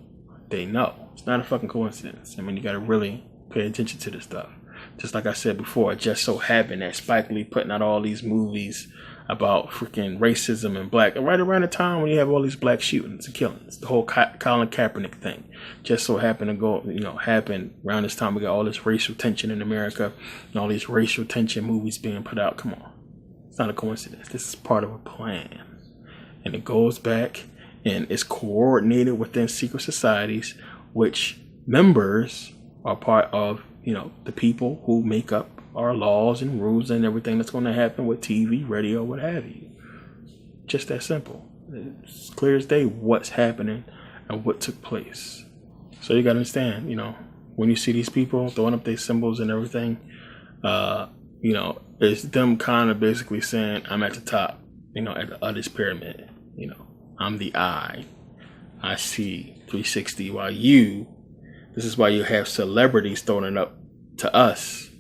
A: They know. It's not a fucking coincidence. You got to really pay attention to this stuff. Just like I said before, it just so happened that Spike Lee putting out all these movies about freaking racism and black, and right around the time when you have all these black shootings and killings, the whole Colin Kaepernick thing just so happened to happen around this time. We got all this racial tension in America and all these racial tension movies being put out. Come on. It's not a coincidence. This is part of a plan. And it goes back and it's coordinated within secret societies, which members are part of, the people who make up our laws and rules and everything that's going to happen with TV, radio, what have you. Just that simple. It's clear as day what's happening and what took place. So you got to understand, when you see these people throwing up their symbols and everything, it's them kind of basically saying, I'm at the top, of this pyramid. I'm the eye. I see 360 while this is why you have celebrities throwing it up to us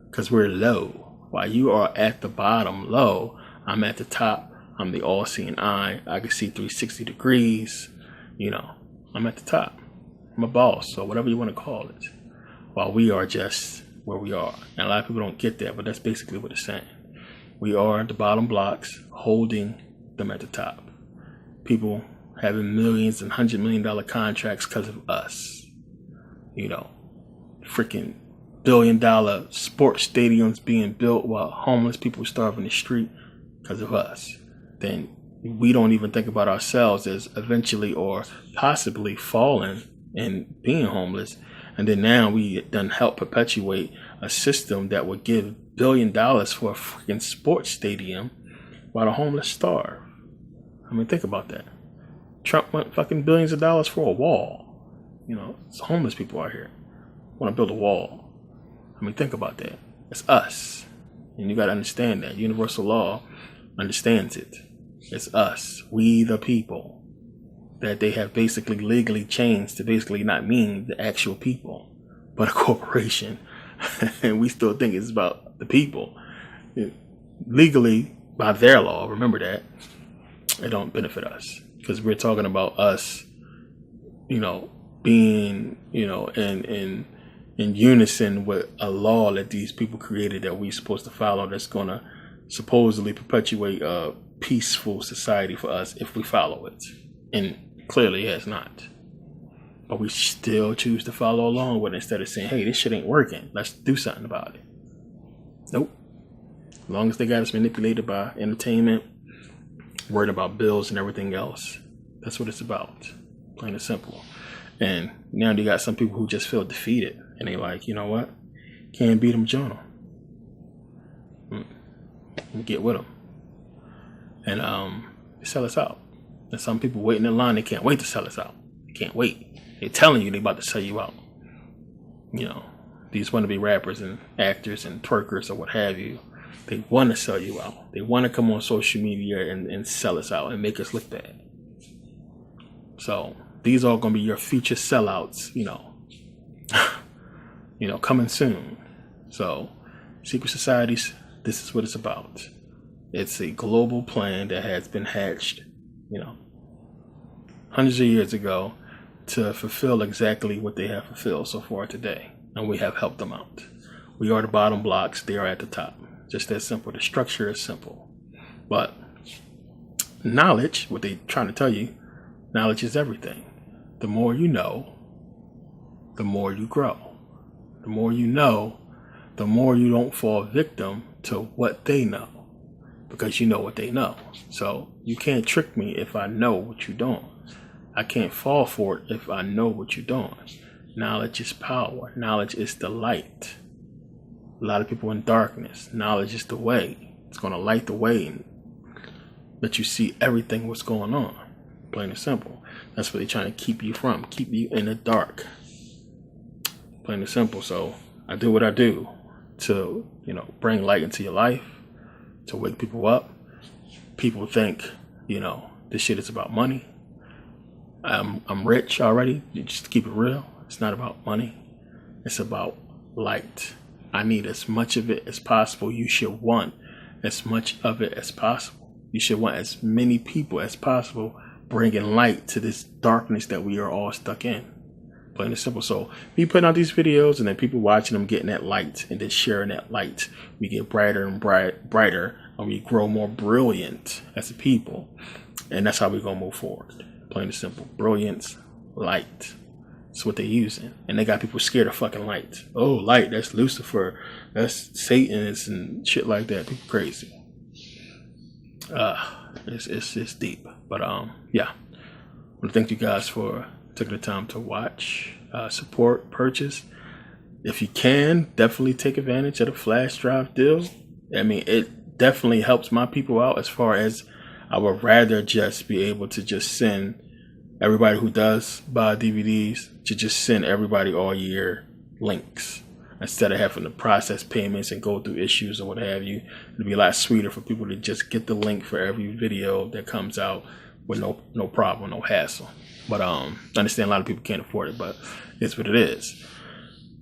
A: because we're low. While you are at the bottom low, I'm at the top. I'm the all-seeing eye. I can see 360 degrees. I'm at the top. I'm a boss or whatever you want to call it. While we are just where we are. And a lot of people don't get that, but that's basically what it's saying. We are the bottom blocks holding them at the top. People having millions and $100 million contracts because of us. Freaking $1 billion sports stadiums being built while homeless people starve in the street because of us. Then we don't even think about ourselves as eventually or possibly falling and being homeless. And then now we done help perpetuate a system that would give $1 billion for a freaking sports stadium while the homeless starve. Think about that. Trump went fucking billions of dollars for a wall. It's homeless people out here want to build a wall. Think about that. It's us. And you got to understand that. Universal law understands it. It's us. We the people. That they have basically legally changed to basically not mean the actual people, but a corporation. And we still think it's about the people. Legally, by their law, remember that, it don't benefit us. Because we're talking about us, being, in unison with a law that these people created that we're supposed to follow that's going to supposedly perpetuate a peaceful society for us if we follow it. And clearly it has not. But we still choose to follow along with it instead of saying, hey, this shit ain't working. Let's do something about it. Nope. As long as they got us manipulated by entertainment, worried about bills and everything else. That's what it's about. Plain and simple. And now you got some people who just feel defeated. And they like, you know what? Can't beat them, join them. Get with them. And they sell us out. And some people waiting in line, they can't wait to sell us out. They can't wait. They're telling you they about to sell you out. these wannabe rappers and actors and twerkers or what have you, they want to sell you out. They want to come on social media and sell us out and make us look bad. So these are going to be your future sellouts, coming soon. So secret societies, this is what it's about. It's a global plan that has been hatched, hundreds of years ago to fulfill exactly what they have fulfilled so far today. And we have helped them out. We are the bottom blocks. They are at the top. Just that simple. The structure is simple. But knowledge, what they're trying to tell you, knowledge is everything. The more you know, the more you grow. The more you know, the more you don't fall victim to what they know. Because you know what they know. So you can't trick me if I know what you're doing. I can't fall for it if I know what you're doing. Knowledge is power. Knowledge is the light. A lot of people in darkness. Knowledge is the way. It's going to light the way and let you see everything what's going on. Plain and simple. That's what they're trying to keep you from. Keep you in the dark. Plain and simple. So I do what I do to, bring light into your life, to wake people up. People think, this shit is about money. I'm rich already. Just to keep it real. It's not about money. It's about light. I need as much of it as possible. You should want as much of it as possible. You should want as many people as possible bringing light to this darkness that we are all stuck in. Plain and simple. So me putting out these videos and then people watching them, getting that light and then sharing that light, we get brighter and brighter and we grow more brilliant as a people. And that's how we're going to move forward. Plain and simple. Brilliance, light. That's what they're using. And they got people scared of fucking light. Oh, light, that's Lucifer. That's Satan and shit like that. People crazy. It's deep. But yeah. I want to thank you guys for taking the time to watch, support, purchase. If you can, definitely take advantage of the flash drive deal. I mean, it definitely helps my people out as far as I would rather just be able to just send everybody who does buy DVDs to just send everybody all year links instead of having to process payments and go through issues or what have you. It'd be a lot sweeter for people to just get the link for every video that comes out with no problem, no hassle. But I understand a lot of people can't afford it, but it's what it is.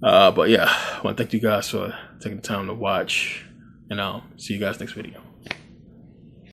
A: But yeah, I want to thank you guys for taking the time to watch, and see you guys next video.